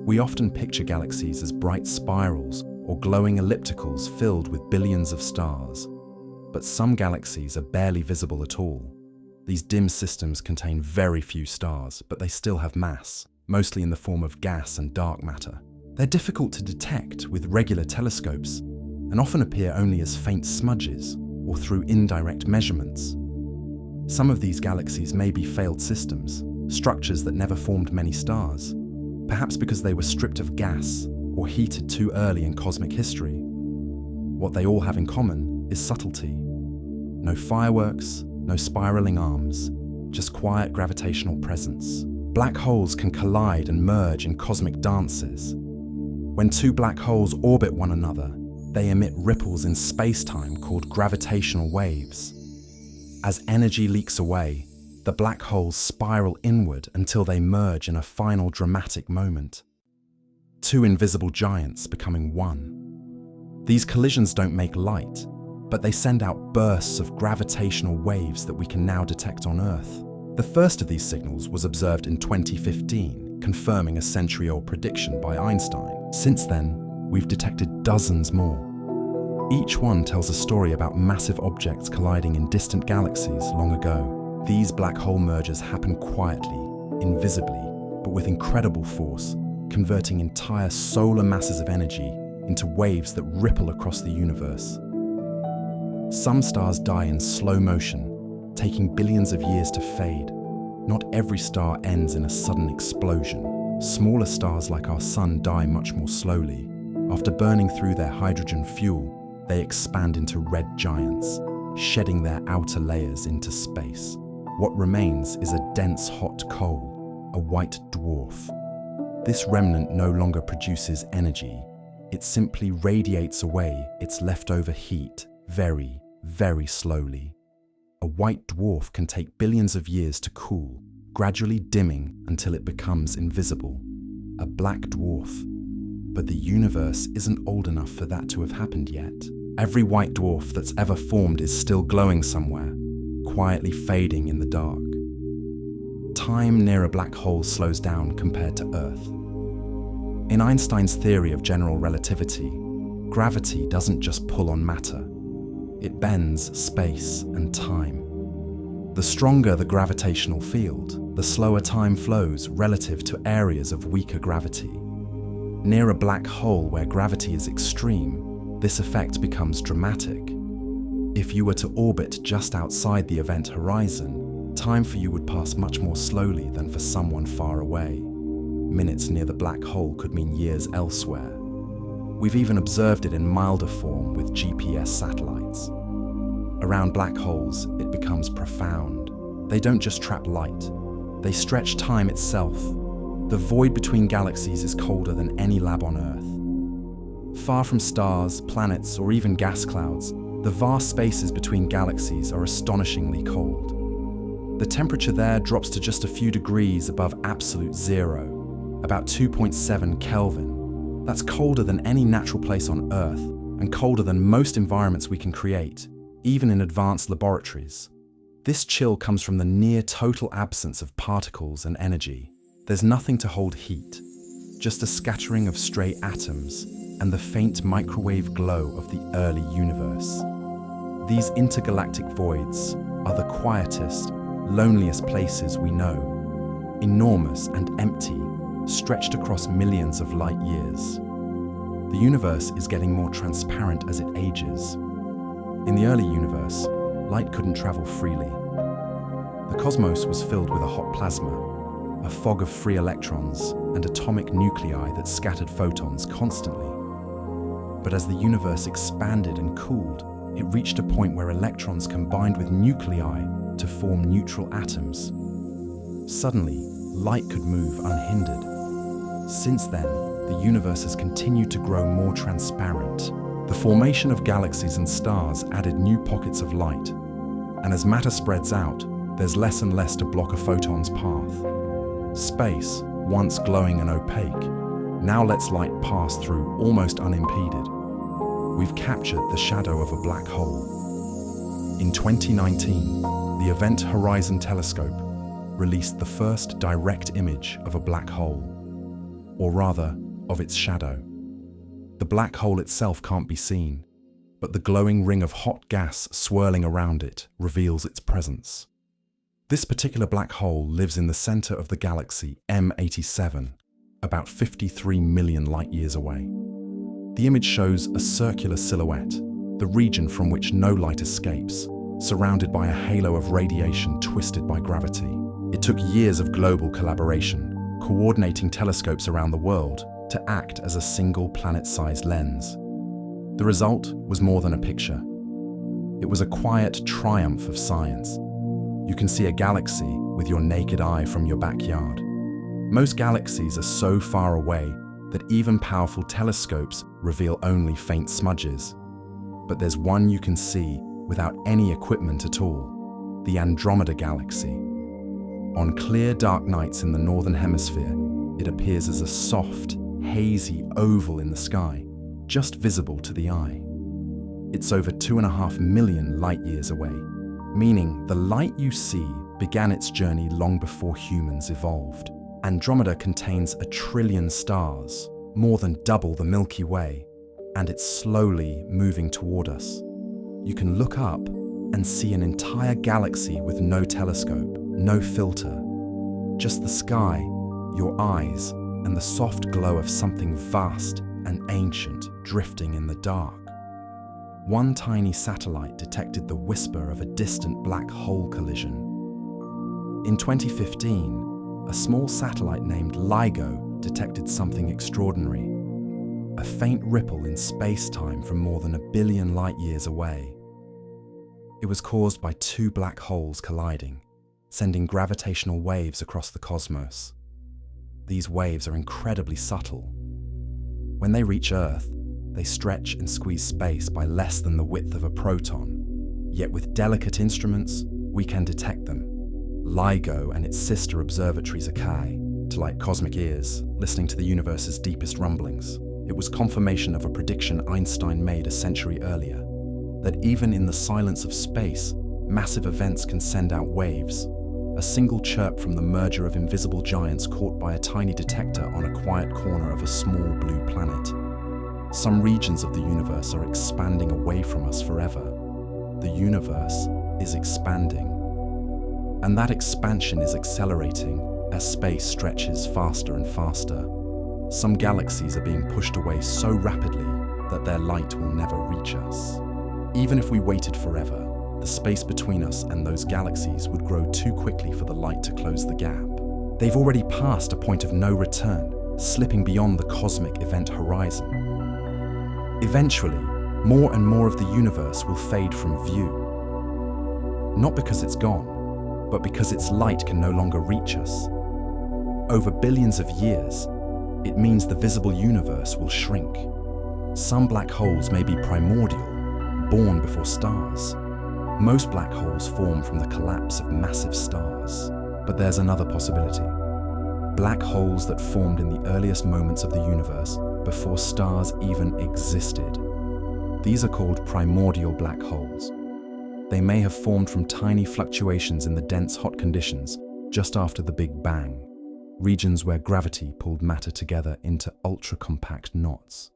We often picture galaxies as bright spirals or glowing ellipticals filled with billions of stars. But some galaxies are barely visible at all. These dim systems contain very few stars, but they still have mass, mostly in the form of gas and dark matter. They're difficult to detect with regular telescopes and often appear only as faint smudges or through indirect measurements. Some of these galaxies may be failed systems, structures that never formed many stars, perhaps because they were stripped of gas or heated too early in cosmic history. What they all have in common is subtlety. No fireworks, no spiraling arms, just quiet gravitational presence. Black holes can collide and merge in cosmic dances. When two black holes orbit one another, they emit ripples in space-time called gravitational waves. As energy leaks away, the black holes spiral inward until they merge in a final dramatic moment. Two invisible giants becoming one. These collisions don't make light, but they send out bursts of gravitational waves that we can now detect on Earth. The first of these signals was observed in 2015, confirming a century-old prediction by Einstein. Since then, we've detected dozens more. Each one tells a story about massive objects colliding in distant galaxies long ago. These black hole mergers happen quietly, invisibly, but with incredible force, converting entire solar masses of energy into waves that ripple across the universe. Some stars die in slow motion, taking billions of years to fade. Not every star ends in a sudden explosion. Smaller stars like our Sun die much more slowly. After burning through their hydrogen fuel, they expand into red giants, shedding their outer layers into space. What remains is a dense hot coal, a white dwarf. This remnant no longer produces energy. It simply radiates away its leftover heat very, very slowly. A white dwarf can take billions of years to cool, gradually dimming until it becomes invisible. A black dwarf. But the universe isn't old enough for that to have happened yet. Every white dwarf that's ever formed is still glowing somewhere, quietly fading in the dark. Time near a black hole slows down compared to Earth. In Einstein's theory of general relativity, gravity doesn't just pull on matter. It bends space and time. The stronger the gravitational field, the slower time flows relative to areas of weaker gravity. Near a black hole where gravity is extreme, this effect becomes dramatic. If you were to orbit just outside the event horizon, time for you would pass much more slowly than for someone far away. Minutes near the black hole could mean years elsewhere. We've even observed it in milder form with GPS satellites. Around black holes, it becomes profound. They don't just trap light, they stretch time itself. The void between galaxies is colder than any lab on Earth. Far from stars, planets, or even gas clouds, the vast spaces between galaxies are astonishingly cold. The temperature there drops to just a few degrees above absolute zero, about 2.7 Kelvin. That's colder than any natural place on Earth, and colder than most environments we can create, even in advanced laboratories. This chill comes from the near total absence of particles and energy. There's nothing to hold heat, just a scattering of stray atoms and the faint microwave glow of the early universe. These intergalactic voids are the quietest, loneliest places we know, enormous and empty, stretched across millions of light years. The universe is getting more transparent as it ages. In the early universe, light couldn't travel freely. The cosmos was filled with a hot plasma, a fog of free electrons and atomic nuclei that scattered photons constantly. But as the universe expanded and cooled, it reached a point where electrons combined with nuclei to form neutral atoms. Suddenly, light could move unhindered. Since then, the universe has continued to grow more transparent. The formation of galaxies and stars added new pockets of light, and as matter spreads out, there's less and less to block a photon's path. Space, once glowing and opaque, now lets light pass through almost unimpeded. We've captured the shadow of a black hole. In 2019, the Event Horizon Telescope released the first direct image of a black hole, or rather, of its shadow. The black hole itself can't be seen, but the glowing ring of hot gas swirling around it reveals its presence. This particular black hole lives in the center of the galaxy M87, about 53 million light-years away. The image shows a circular silhouette, the region from which no light escapes, surrounded by a halo of radiation twisted by gravity. It took years of global collaboration, coordinating telescopes around the world to act as a single planet-sized lens. The result was more than a picture. It was a quiet triumph of science. You can see a galaxy with your naked eye from your backyard. Most galaxies are so far away that even powerful telescopes reveal only faint smudges. But there's one you can see without any equipment at all, the Andromeda Galaxy. On clear, dark nights in the northern hemisphere, it appears as a soft, hazy oval in the sky, just visible to the eye. It's over 2.5 million light-years away, meaning the light you see began its journey long before humans evolved. Andromeda contains 1 trillion stars, more than double the Milky Way, and it's slowly moving toward us. You can look up and see an entire galaxy with no telescope, no filter, just the sky, your eyes, and the soft glow of something vast and ancient drifting in the dark. One tiny satellite detected the whisper of a distant black hole collision. In 2015, a small satellite named LIGO detected something extraordinary, a faint ripple in space-time from more than 1 billion light-years away. It was caused by 2 black holes colliding, sending gravitational waves across the cosmos. These waves are incredibly subtle. When they reach Earth, they stretch and squeeze space by less than the width of a proton. Yet with delicate instruments, we can detect them. LIGO and its sister observatories Akai, to like cosmic ears, listening to the universe's deepest rumblings. It was confirmation of a prediction Einstein made a century earlier, that even in the silence of space, massive events can send out waves. A single chirp from the merger of invisible giants caught by a tiny detector on a quiet corner of a small blue planet. Some regions of the universe are expanding away from us forever. The universe is expanding. And that expansion is accelerating as space stretches faster and faster. Some galaxies are being pushed away so rapidly that their light will never reach us. Even if we waited forever, the space between us and those galaxies would grow too quickly for the light to close the gap. They've already passed a point of no return, slipping beyond the cosmic event horizon. Eventually, more and more of the universe will fade from view. Not because it's gone, but because its light can no longer reach us. Over billions of years, it means the visible universe will shrink. Some black holes may be primordial, born before stars. Most black holes form from the collapse of massive stars. But there's another possibility. Black holes that formed in the earliest moments of the universe before stars even existed. These are called primordial black holes. They may have formed from tiny fluctuations in the dense hot conditions just after the Big Bang, regions where gravity pulled matter together into ultra-compact knots.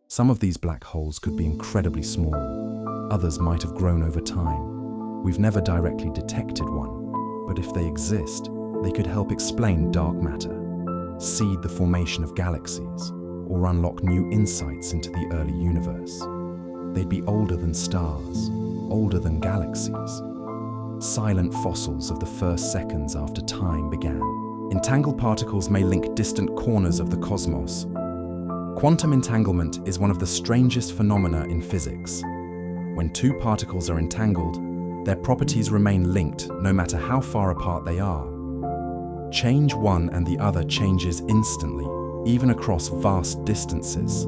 Some of these black holes could be incredibly small. Others might have grown over time. We've never directly detected one, but if they exist, they could help explain dark matter, seed the formation of galaxies, or unlock new insights into the early universe. They'd be older than stars, older than galaxies, silent fossils of the first seconds after time began. Entangled particles may link distant corners of the cosmos. Quantum entanglement is one of the strangest phenomena in physics. When two particles are entangled, their properties remain linked no matter how far apart they are. Change one and the other changes instantly, even across vast distances.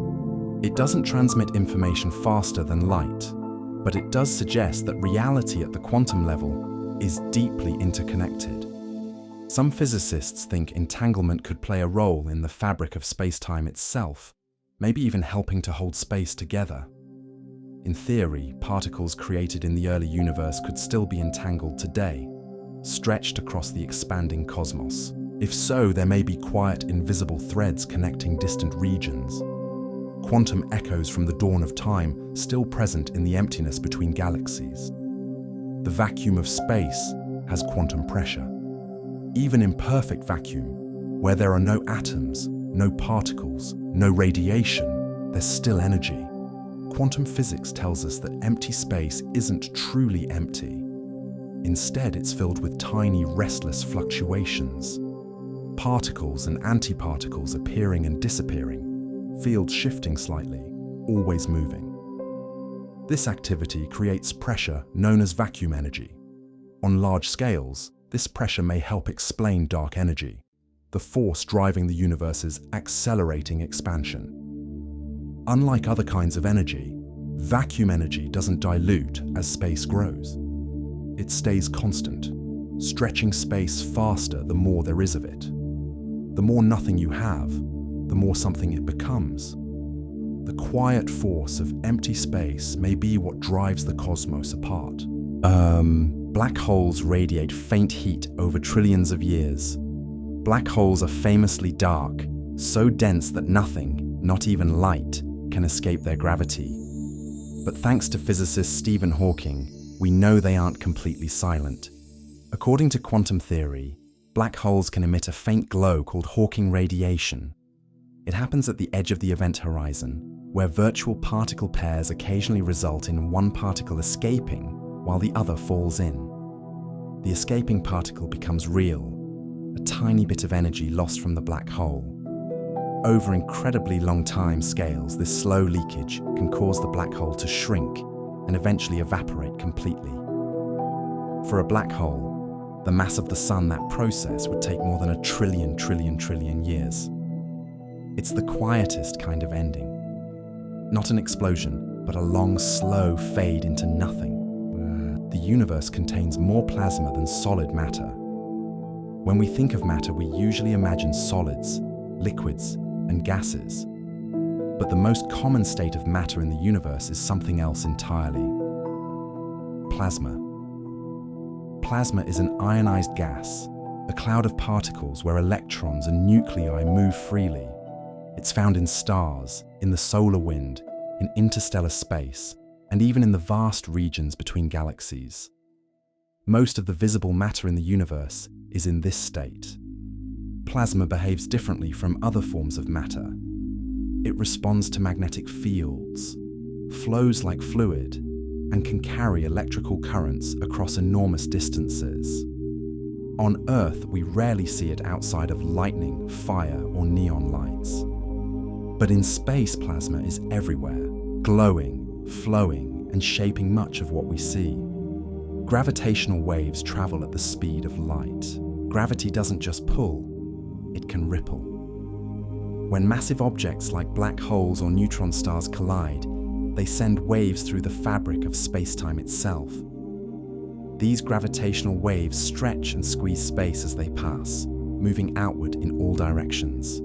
It doesn't transmit information faster than light, but it does suggest that reality at the quantum level is deeply interconnected. Some physicists think entanglement could play a role in the fabric of space-time itself, maybe even helping to hold space together. In theory, particles created in the early universe could still be entangled today, stretched across the expanding cosmos. If so, there may be quiet, invisible threads connecting distant regions. Quantum echoes from the dawn of time still present in the emptiness between galaxies. The vacuum of space has quantum pressure. Even in perfect vacuum, where there are no atoms, no particles, no radiation, there's still energy. Quantum physics tells us that empty space isn't truly empty. Instead, it's filled with tiny, restless fluctuations. Particles and antiparticles appearing and disappearing, fields shifting slightly, always moving. This activity creates pressure known as vacuum energy. On large scales, this pressure may help explain dark energy, the force driving the universe's accelerating expansion. Unlike other kinds of energy, vacuum energy doesn't dilute as space grows. It stays constant, stretching space faster the more there is of it. The more nothing you have, the more something it becomes. The quiet force of empty space may be what drives the cosmos apart. Black holes radiate faint heat over trillions of years. Black holes are famously dark, so dense that nothing, not even light, can escape their gravity. But thanks to physicist Stephen Hawking, we know they aren't completely silent. According to quantum theory, black holes can emit a faint glow called Hawking radiation. It happens at the edge of the event horizon, where virtual particle pairs occasionally result in one particle escaping while the other falls in. The escaping particle becomes real, a tiny bit of energy lost from the black hole. Over incredibly long time scales, this slow leakage can cause the black hole to shrink and eventually evaporate completely. For a black hole, the mass of the sun, that process would take more than 1 trillion years. It's the quietest kind of ending. Not an explosion, but a long, slow fade into nothing. The universe contains more plasma than solid matter. When we think of matter, we usually imagine solids, liquids, and gases. But the most common state of matter in the universe is something else entirely. Plasma. Plasma is an ionized gas, a cloud of particles where electrons and nuclei move freely. It's found in stars, in the solar wind, in interstellar space, and even in the vast regions between galaxies. Most of the visible matter in the universe is in this state. Plasma behaves differently from other forms of matter. It responds to magnetic fields, flows like fluid, and can carry electrical currents across enormous distances. On Earth, we rarely see it outside of lightning, fire, or neon lights. But in space, plasma is everywhere, glowing, flowing, and shaping much of what we see. Gravitational waves travel at the speed of light. Gravity doesn't just pull, it can ripple. When massive objects like black holes or neutron stars collide, they send waves through the fabric of space-time itself. These gravitational waves stretch and squeeze space as they pass, moving outward in all directions.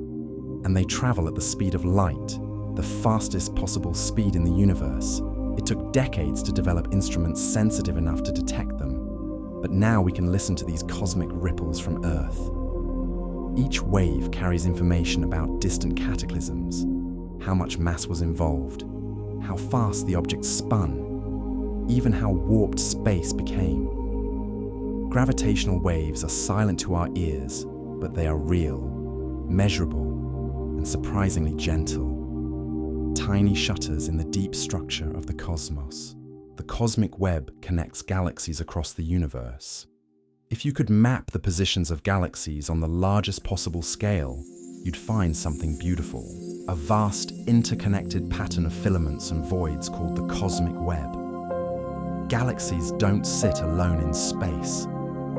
And they travel at the speed of light, the fastest possible speed in the universe. It took decades to develop instruments sensitive enough to detect them, but now we can listen to these cosmic ripples from Earth. Each wave carries information about distant cataclysms, how much mass was involved, how fast the object spun, even how warped space became. Gravitational waves are silent to our ears, but they are real, measurable, and surprisingly gentle. Tiny shutters in the deep structure of the cosmos. The cosmic web connects galaxies across the universe. If you could map the positions of galaxies on the largest possible scale, you'd find something beautiful. A vast, interconnected pattern of filaments and voids called the cosmic web. Galaxies don't sit alone in space.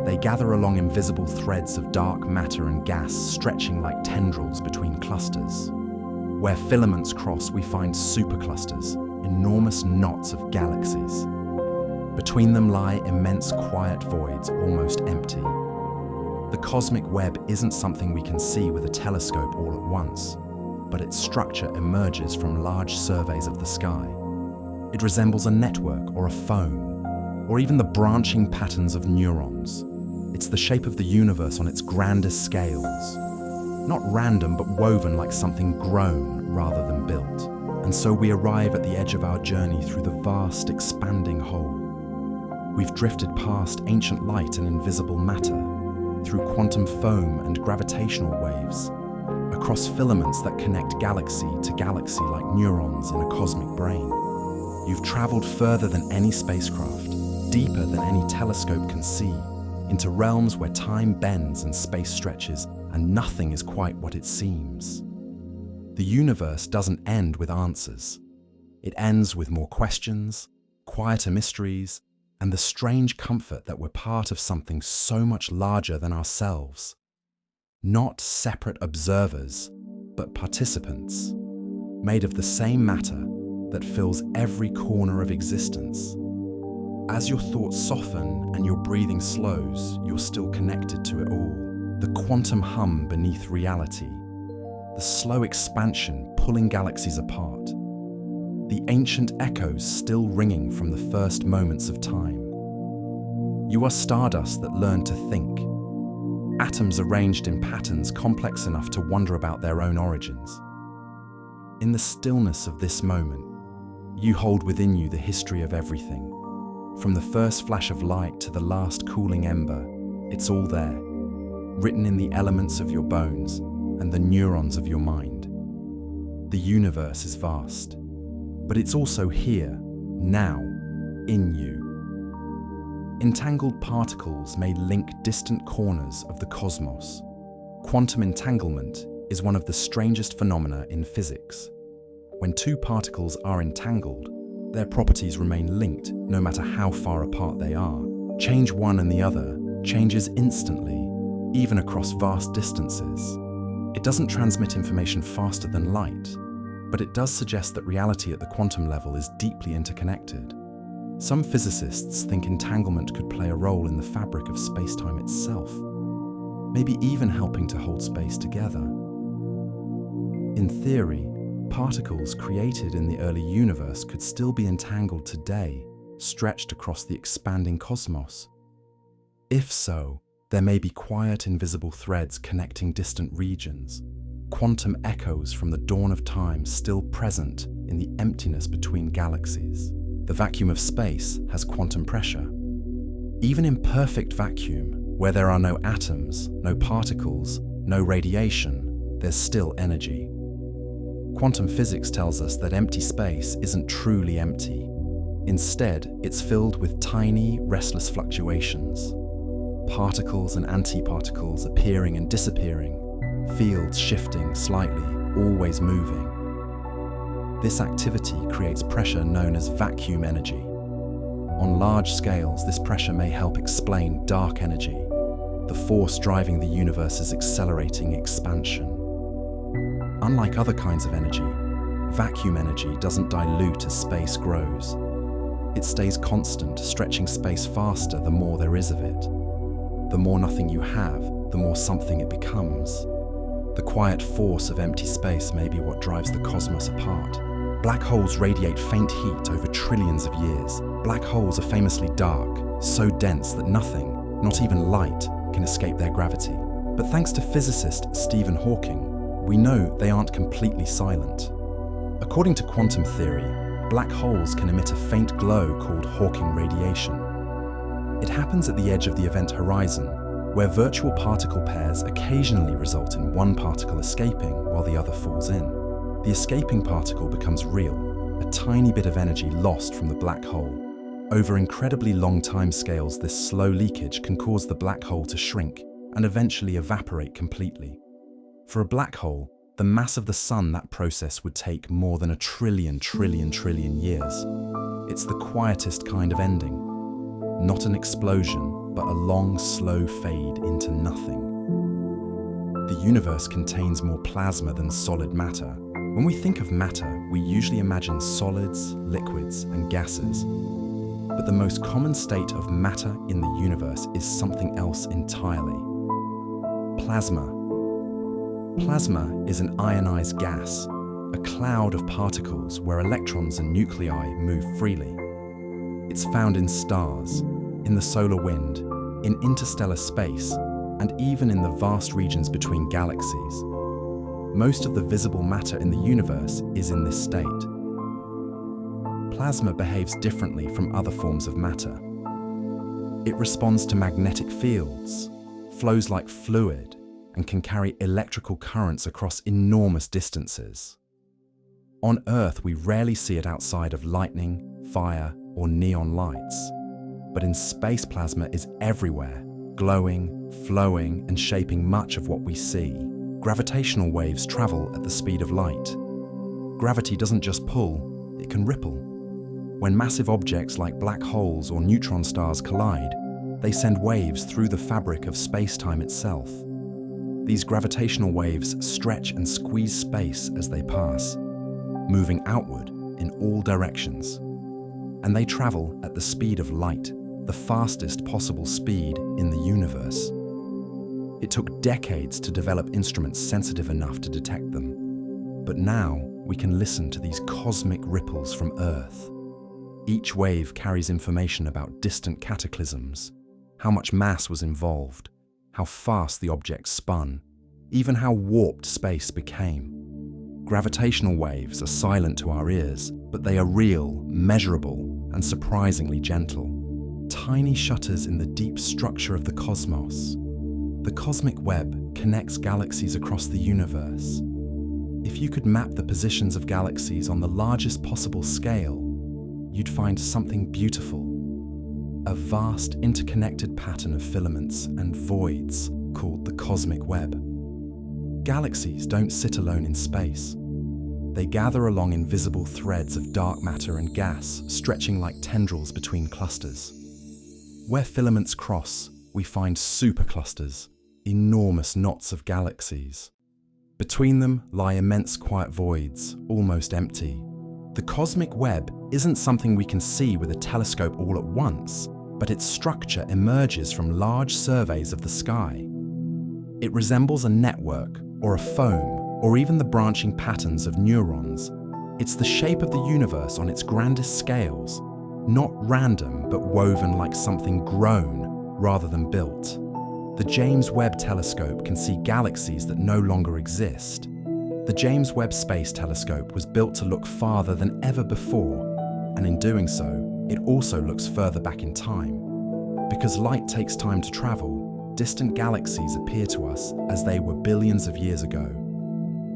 They gather along invisible threads of dark matter and gas stretching like tendrils between clusters. Where filaments cross, we find superclusters, enormous knots of galaxies. Between them lie immense quiet voids, almost empty. The cosmic web isn't something we can see with a telescope all at once, but its structure emerges from large surveys of the sky. It resembles a network or a foam, or even the branching patterns of neurons. It's the shape of the universe on its grandest scales. Not random, but woven like something grown rather than built. And so we arrive at the edge of our journey through the vast, expanding whole. We've drifted past ancient light and invisible matter, through quantum foam and gravitational waves, across filaments that connect galaxy to galaxy like neurons in a cosmic brain. You've traveled further than any spacecraft, deeper than any telescope can see, into realms where time bends and space stretches, and nothing is quite what it seems. The universe doesn't end with answers. It ends with more questions, quieter mysteries, and the strange comfort that we're part of something so much larger than ourselves. Not separate observers, but participants, made of the same matter that fills every corner of existence. As your thoughts soften and your breathing slows, you're still connected to it all. The quantum hum beneath reality, the slow expansion pulling galaxies apart, the ancient echoes still ringing from the first moments of time. You are stardust that learned to think, atoms arranged in patterns complex enough to wonder about their own origins. In the stillness of this moment, you hold within you the history of everything. From the first flash of light to the last cooling ember, it's all there, written in the elements of your bones and the neurons of your mind. The universe is vast, but it's also here, now, in you. Entangled particles may link distant corners of the cosmos. Quantum entanglement is one of the strangest phenomena in physics. When two particles are entangled, their properties remain linked no matter how far apart they are. Change one and the other changes instantly, even across vast distances. It doesn't transmit information faster than light, but it does suggest that reality at the quantum level is deeply interconnected. Some physicists think entanglement could play a role in the fabric of space-time itself, maybe even helping to hold space together. In theory, Particles created in the early universe could still be entangled today, stretched across the expanding cosmos. If so, there may be quiet, invisible threads connecting distant regions, quantum echoes from the dawn of time still present in the emptiness between galaxies. The vacuum of space has quantum pressure. Even in perfect vacuum, where there are no atoms, no particles, no radiation, there's still energy. Quantum physics tells us that empty space isn't truly empty. Instead, it's filled with tiny, restless fluctuations. Particles and antiparticles appearing and disappearing, fields shifting slightly, always moving. This activity creates pressure known as vacuum energy. On large scales, this pressure may help explain dark energy, the force driving the universe's accelerating expansion. Unlike other kinds of energy, vacuum energy doesn't dilute as space grows. It stays constant, stretching space faster the more there is of it. The more nothing you have, the more something it becomes. The quiet force of empty space may be what drives the cosmos apart. Black holes radiate faint heat over trillions of years. Black holes are famously dark, so dense that nothing, not even light, can escape their gravity. But thanks to physicist Stephen Hawking, we know they aren't completely silent. According to quantum theory, black holes can emit a faint glow called Hawking radiation. It happens at the edge of the event horizon, where virtual particle pairs occasionally result in one particle escaping while the other falls in. The escaping particle becomes real, a tiny bit of energy lost from the black hole. Over incredibly long timescales, this slow leakage can cause the black hole to shrink and eventually evaporate completely. For a black hole, the mass of the sun, that process would take more than 1 trillion years. It's the quietest kind of ending. Not an explosion, but a long, slow fade into nothing. The universe contains more plasma than solid matter. When we think of matter, we usually imagine solids, liquids, and gases. But the most common state of matter in the universe is something else entirely. Plasma. Plasma is an ionized gas, a cloud of particles where electrons and nuclei move freely. It's found in stars, in the solar wind, in interstellar space, and even in the vast regions between galaxies. Most of the visible matter in the universe is in this state. Plasma behaves differently from other forms of matter. It responds to magnetic fields, flows like fluid, and can carry electrical currents across enormous distances. On Earth, we rarely see it outside of lightning, fire, or neon lights. But in space, plasma is everywhere, glowing, flowing, and shaping much of what we see. Gravitational waves travel at the speed of light. Gravity doesn't just pull, it can ripple. When massive objects like black holes or neutron stars collide, they send waves through the fabric of space-time itself. These gravitational waves stretch and squeeze space as they pass, moving outward in all directions. And they travel at the speed of light, the fastest possible speed in the universe. It took decades to develop instruments sensitive enough to detect them. But now we can listen to these cosmic ripples from Earth. Each wave carries information about distant cataclysms, how much mass was involved, how fast the object spun, even how warped space became. Gravitational waves are silent to our ears, but they are real, measurable, and surprisingly gentle. Tiny shutters in the deep structure of the cosmos. The cosmic web connects galaxies across the universe. If you could map the positions of galaxies on the largest possible scale, you'd find something beautiful. A vast interconnected pattern of filaments and voids called the cosmic web. Galaxies don't sit alone in space. They gather along invisible threads of dark matter and gas, stretching like tendrils between clusters. Where filaments cross, we find superclusters, enormous knots of galaxies. Between them lie immense quiet voids, almost empty. The cosmic web isn't something we can see with a telescope all at once, but its structure emerges from large surveys of the sky. It resembles a network or a foam or even the branching patterns of neurons. It's the shape of the universe on its grandest scales, not random but woven like something grown rather than built. The James Webb Telescope can see galaxies that no longer exist. The James Webb Space Telescope was built to look farther than ever before, and in doing so, it also looks further back in time. Because light takes time to travel, distant galaxies appear to us as they were billions of years ago.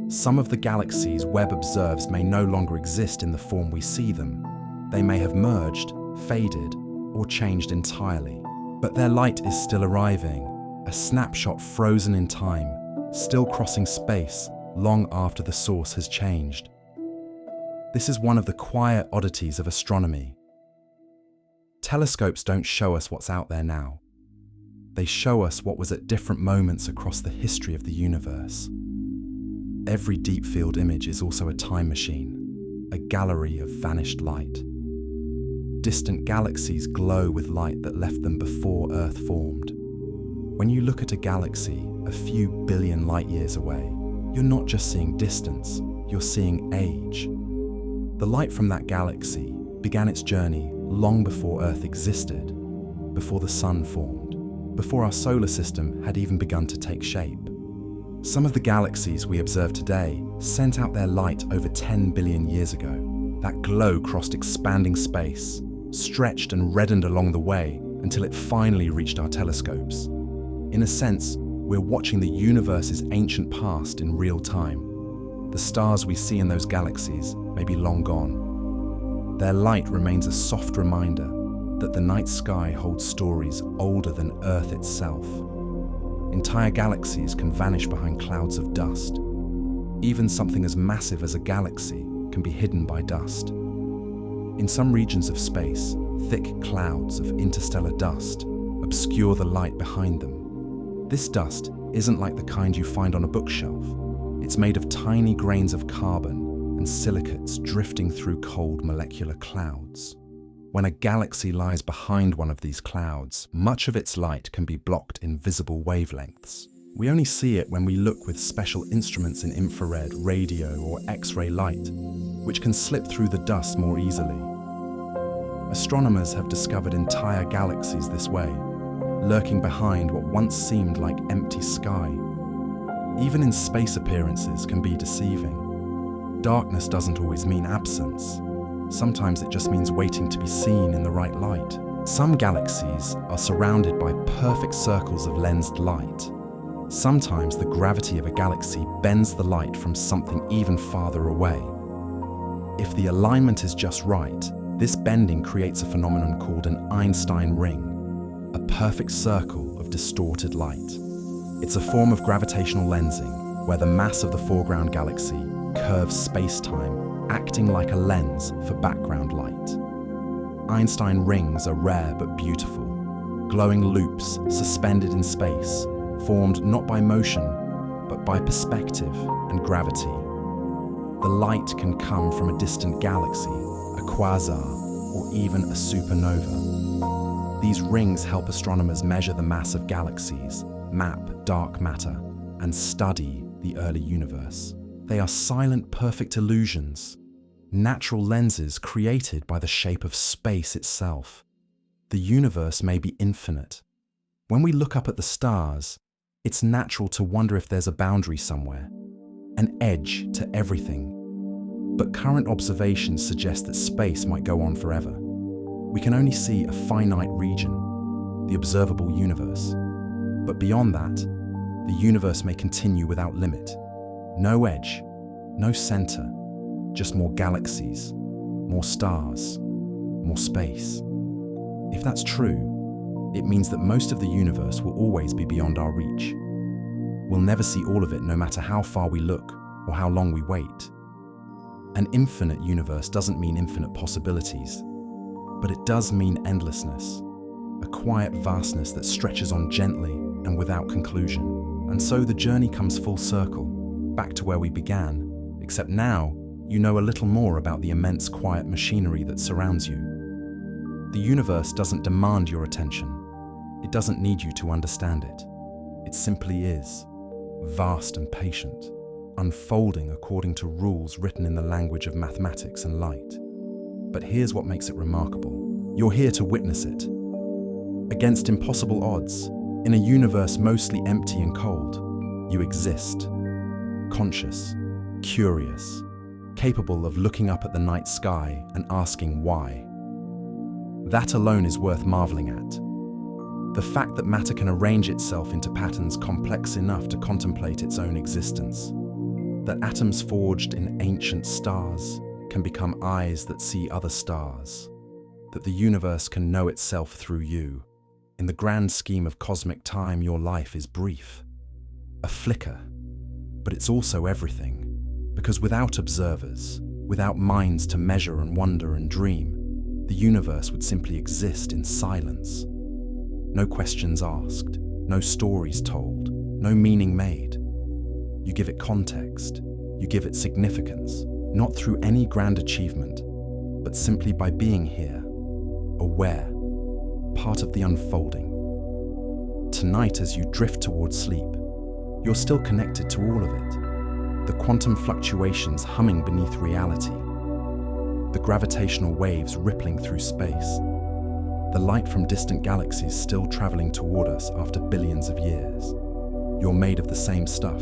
Some of the galaxies Webb observes may no longer exist in the form we see them. They may have merged, faded, or changed entirely. But their light is still arriving, a snapshot frozen in time, still crossing space long after the source has changed. This is one of the quiet oddities of astronomy. Telescopes don't show us what's out there now. They show us what was at different moments across the history of the universe. Every deep field image is also a time machine, a gallery of vanished light. Distant galaxies glow with light that left them before Earth formed. When you look at a galaxy a few billion light years away, you're not just seeing distance, you're seeing age. The light from that galaxy began its journey long before Earth existed, before the Sun formed, before our solar system had even begun to take shape. Some of the galaxies we observe today sent out their light over 10 billion years ago. That glow crossed expanding space, stretched and reddened along the way until it finally reached our telescopes. In a sense, we're watching the universe's ancient past in real time. The stars we see in those galaxies may be long gone. Their light remains a soft reminder that the night sky holds stories older than Earth itself. Entire galaxies can vanish behind clouds of dust. Even something as massive as a galaxy can be hidden by dust. In some regions of space, thick clouds of interstellar dust obscure the light behind them. This dust isn't like the kind you find on a bookshelf. It's made of tiny grains of carbon and silicates drifting through cold molecular clouds. When a galaxy lies behind one of these clouds, much of its light can be blocked in visible wavelengths. We only see it when we look with special instruments in infrared, radio, or X-ray light, which can slip through the dust more easily. Astronomers have discovered entire galaxies this way, lurking behind what once seemed like empty sky. Even in space appearances can be deceiving. Darkness doesn't always mean absence. Sometimes it just means waiting to be seen in the right light. Some galaxies are surrounded by perfect circles of lensed light. Sometimes the gravity of a galaxy bends the light from something even farther away. If the alignment is just right, this bending creates a phenomenon called an Einstein ring, a perfect circle of distorted light. It's a form of gravitational lensing, where the mass of the foreground galaxy curves space-time, acting like a lens for background light. Einstein rings are rare but beautiful, glowing loops suspended in space, formed not by motion, but by perspective and gravity. The light can come from a distant galaxy, a quasar, or even a supernova. These rings help astronomers measure the mass of galaxies, map dark matter, and study the early universe. They are silent, perfect illusions, natural lenses created by the shape of space itself. The universe may be infinite. When we look up at the stars, it's natural to wonder if there's a boundary somewhere, an edge to everything. But current observations suggest that space might go on forever. We can only see a finite region, the observable universe. But beyond that, the universe may continue without limit. No edge, no center, just more galaxies, more stars, more space. If that's true, it means that most of the universe will always be beyond our reach. We'll never see all of it, no matter how far we look or how long we wait. An infinite universe doesn't mean infinite possibilities, but it does mean endlessness, a quiet vastness that stretches on gently and without conclusion. And so the journey comes full circle, back to where we began, except now you know a little more about the immense quiet machinery that surrounds you. The universe doesn't demand your attention. It doesn't need you to understand it. It simply is, vast and patient, unfolding according to rules written in the language of mathematics and light. But here's what makes it remarkable. You're here to witness it. Against impossible odds, in a universe mostly empty and cold, you exist. Conscious, curious, capable of looking up at the night sky and asking why. That alone is worth marveling at. The fact that matter can arrange itself into patterns complex enough to contemplate its own existence. That atoms forged in ancient stars can become eyes that see other stars. That the universe can know itself through you. In the grand scheme of cosmic time, your life is brief. A flicker. But it's also everything. Because without observers, without minds to measure and wonder and dream, the universe would simply exist in silence. No questions asked, no stories told, no meaning made. You give it context, you give it significance, not through any grand achievement, but simply by being here, aware, part of the unfolding. Tonight, as you drift towards sleep, you're still connected to all of it. The quantum fluctuations humming beneath reality, the gravitational waves rippling through space, the light from distant galaxies still traveling toward us after billions of years. You're made of the same stuff,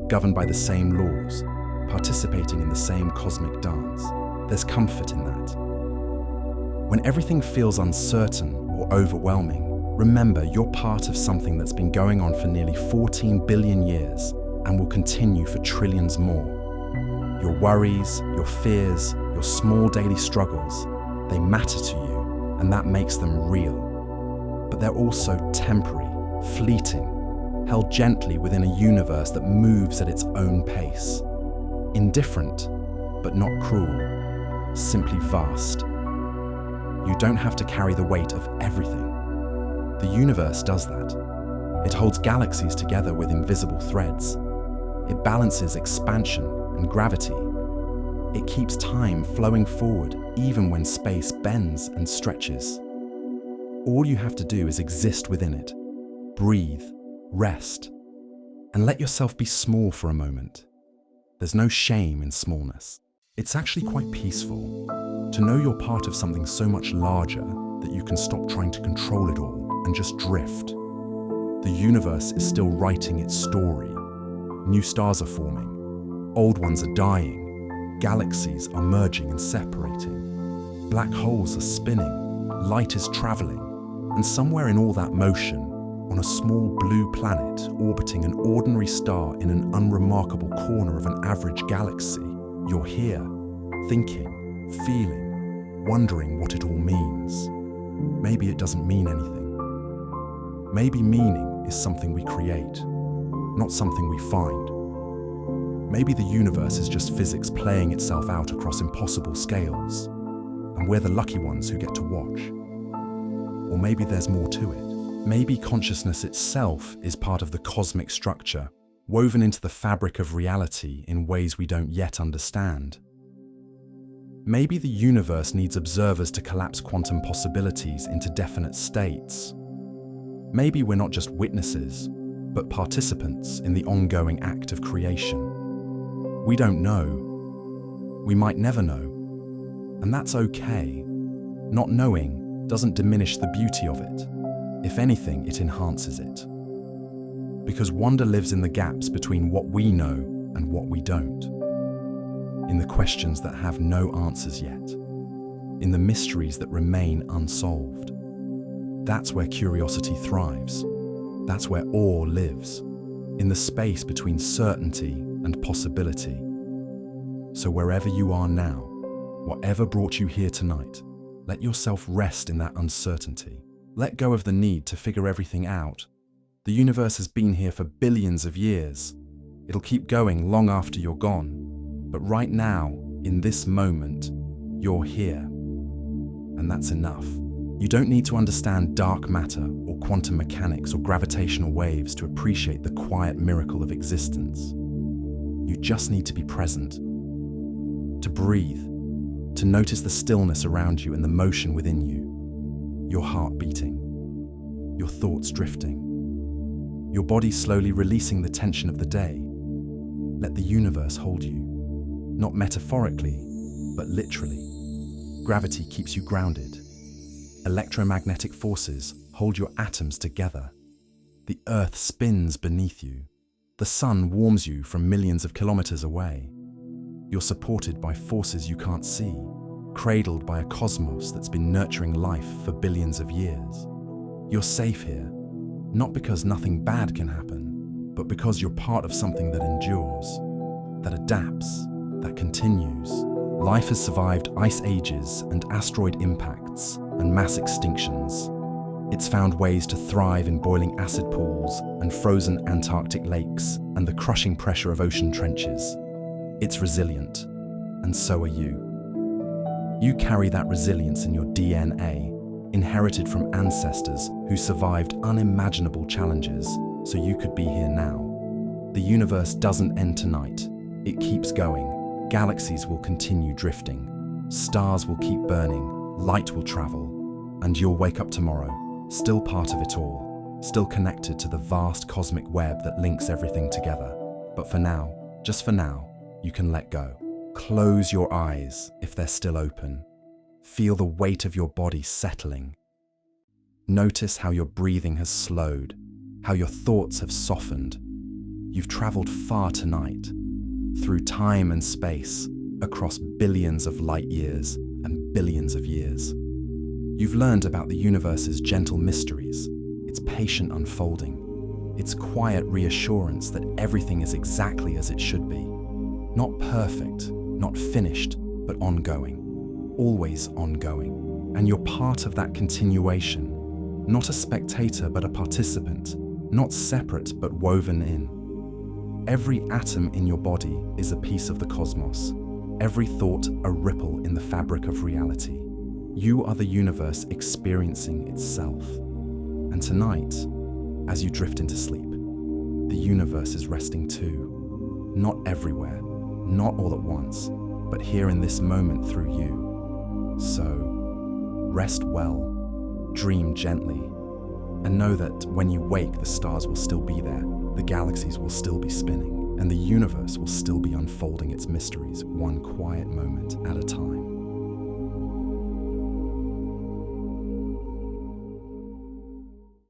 governed by the same laws, participating in the same cosmic dance. There's comfort in that. When everything feels uncertain or overwhelming, remember you're part of something that's been going on for nearly 14 billion years and will continue for trillions more. Your worries, your fears, your small daily struggles, they matter to you, and that makes them real. But they're also temporary, fleeting, held gently within a universe that moves at its own pace. Indifferent, but not cruel, simply vast. You don't have to carry the weight of everything. The universe does that. It holds galaxies together with invisible threads. It balances expansion and gravity. It keeps time flowing forward even when space bends and stretches. All you have to do is exist within it. Breathe, rest, and let yourself be small for a moment. There's no shame in smallness. It's actually quite peaceful to know you're part of something so much larger that you can stop trying to control it all and just drift. The universe is still writing its story. New stars are forming. Old ones are dying. Galaxies are merging and separating. Black holes are spinning. Light is traveling. And somewhere in all that motion, on a small blue planet orbiting an ordinary star in an unremarkable corner of an average galaxy, you're here, thinking, feeling, wondering what it all means. Maybe it doesn't mean anything. Maybe meaning is something we create, not something we find. Maybe the universe is just physics playing itself out across impossible scales, and we're the lucky ones who get to watch. Or maybe there's more to it. Maybe consciousness itself is part of the cosmic structure, woven into the fabric of reality in ways we don't yet understand. Maybe the universe needs observers to collapse quantum possibilities into definite states. Maybe we're not just witnesses, but participants in the ongoing act of creation. We don't know. We might never know. And that's okay. Not knowing doesn't diminish the beauty of it. If anything, it enhances it. Because wonder lives in the gaps between what we know and what we don't. In the questions that have no answers yet. In the mysteries that remain unsolved. That's where curiosity thrives. That's where awe lives. In the space between certainty and possibility. So wherever you are now, whatever brought you here tonight, let yourself rest in that uncertainty. Let go of the need to figure everything out. The universe has been here for billions of years. It'll keep going long after you're gone. But right now, in this moment, you're here. And that's enough. You don't need to understand dark matter or quantum mechanics or gravitational waves to appreciate the quiet miracle of existence. You just need to be present, to breathe, to notice the stillness around you and the motion within you, your heart beating, your thoughts drifting, your body slowly releasing the tension of the day, Let the universe hold you. Not metaphorically, but literally. Gravity keeps you grounded. Electromagnetic forces hold your atoms together. The earth spins beneath you. The sun warms you from millions of kilometers away. You're supported by forces you can't see, cradled by a cosmos that's been nurturing life for billions of years. You're safe here, not because nothing bad can happen, but because you're part of something that endures, that adapts, that continues. Life has survived ice ages and asteroid impacts and mass extinctions. It's found ways to thrive in boiling acid pools and frozen Antarctic lakes and the crushing pressure of ocean trenches. It's resilient, and so are you. You carry that resilience in your DNA, inherited from ancestors who survived unimaginable challenges so you could be here now. The universe doesn't end tonight. It keeps going. Galaxies will continue drifting. Stars will keep burning. Light will travel. And you'll wake up tomorrow, still part of it all, still connected to the vast cosmic web that links everything together. But for now, just for now, you can let go. Close your eyes if they're still open. Feel the weight of your body settling. Notice how your breathing has slowed, how your thoughts have softened. You've traveled far tonight, through time and space, across billions of light years and billions of years. You've learned about the universe's gentle mysteries, its patient unfolding, its quiet reassurance that everything is exactly as it should be. Not perfect, not finished, but ongoing. Always ongoing. And you're part of that continuation. Not a spectator, but a participant. Not separate, but woven in. Every atom in your body is a piece of the cosmos. Every thought a ripple in the fabric of reality. You are the universe experiencing itself. And tonight, as you drift into sleep, the universe is resting too. Not everywhere, not all at once, but here in this moment through you. So, rest well, dream gently, and know that when you wake, the stars will still be there, the galaxies will still be spinning, and the universe will still be unfolding its mysteries one quiet moment at a time.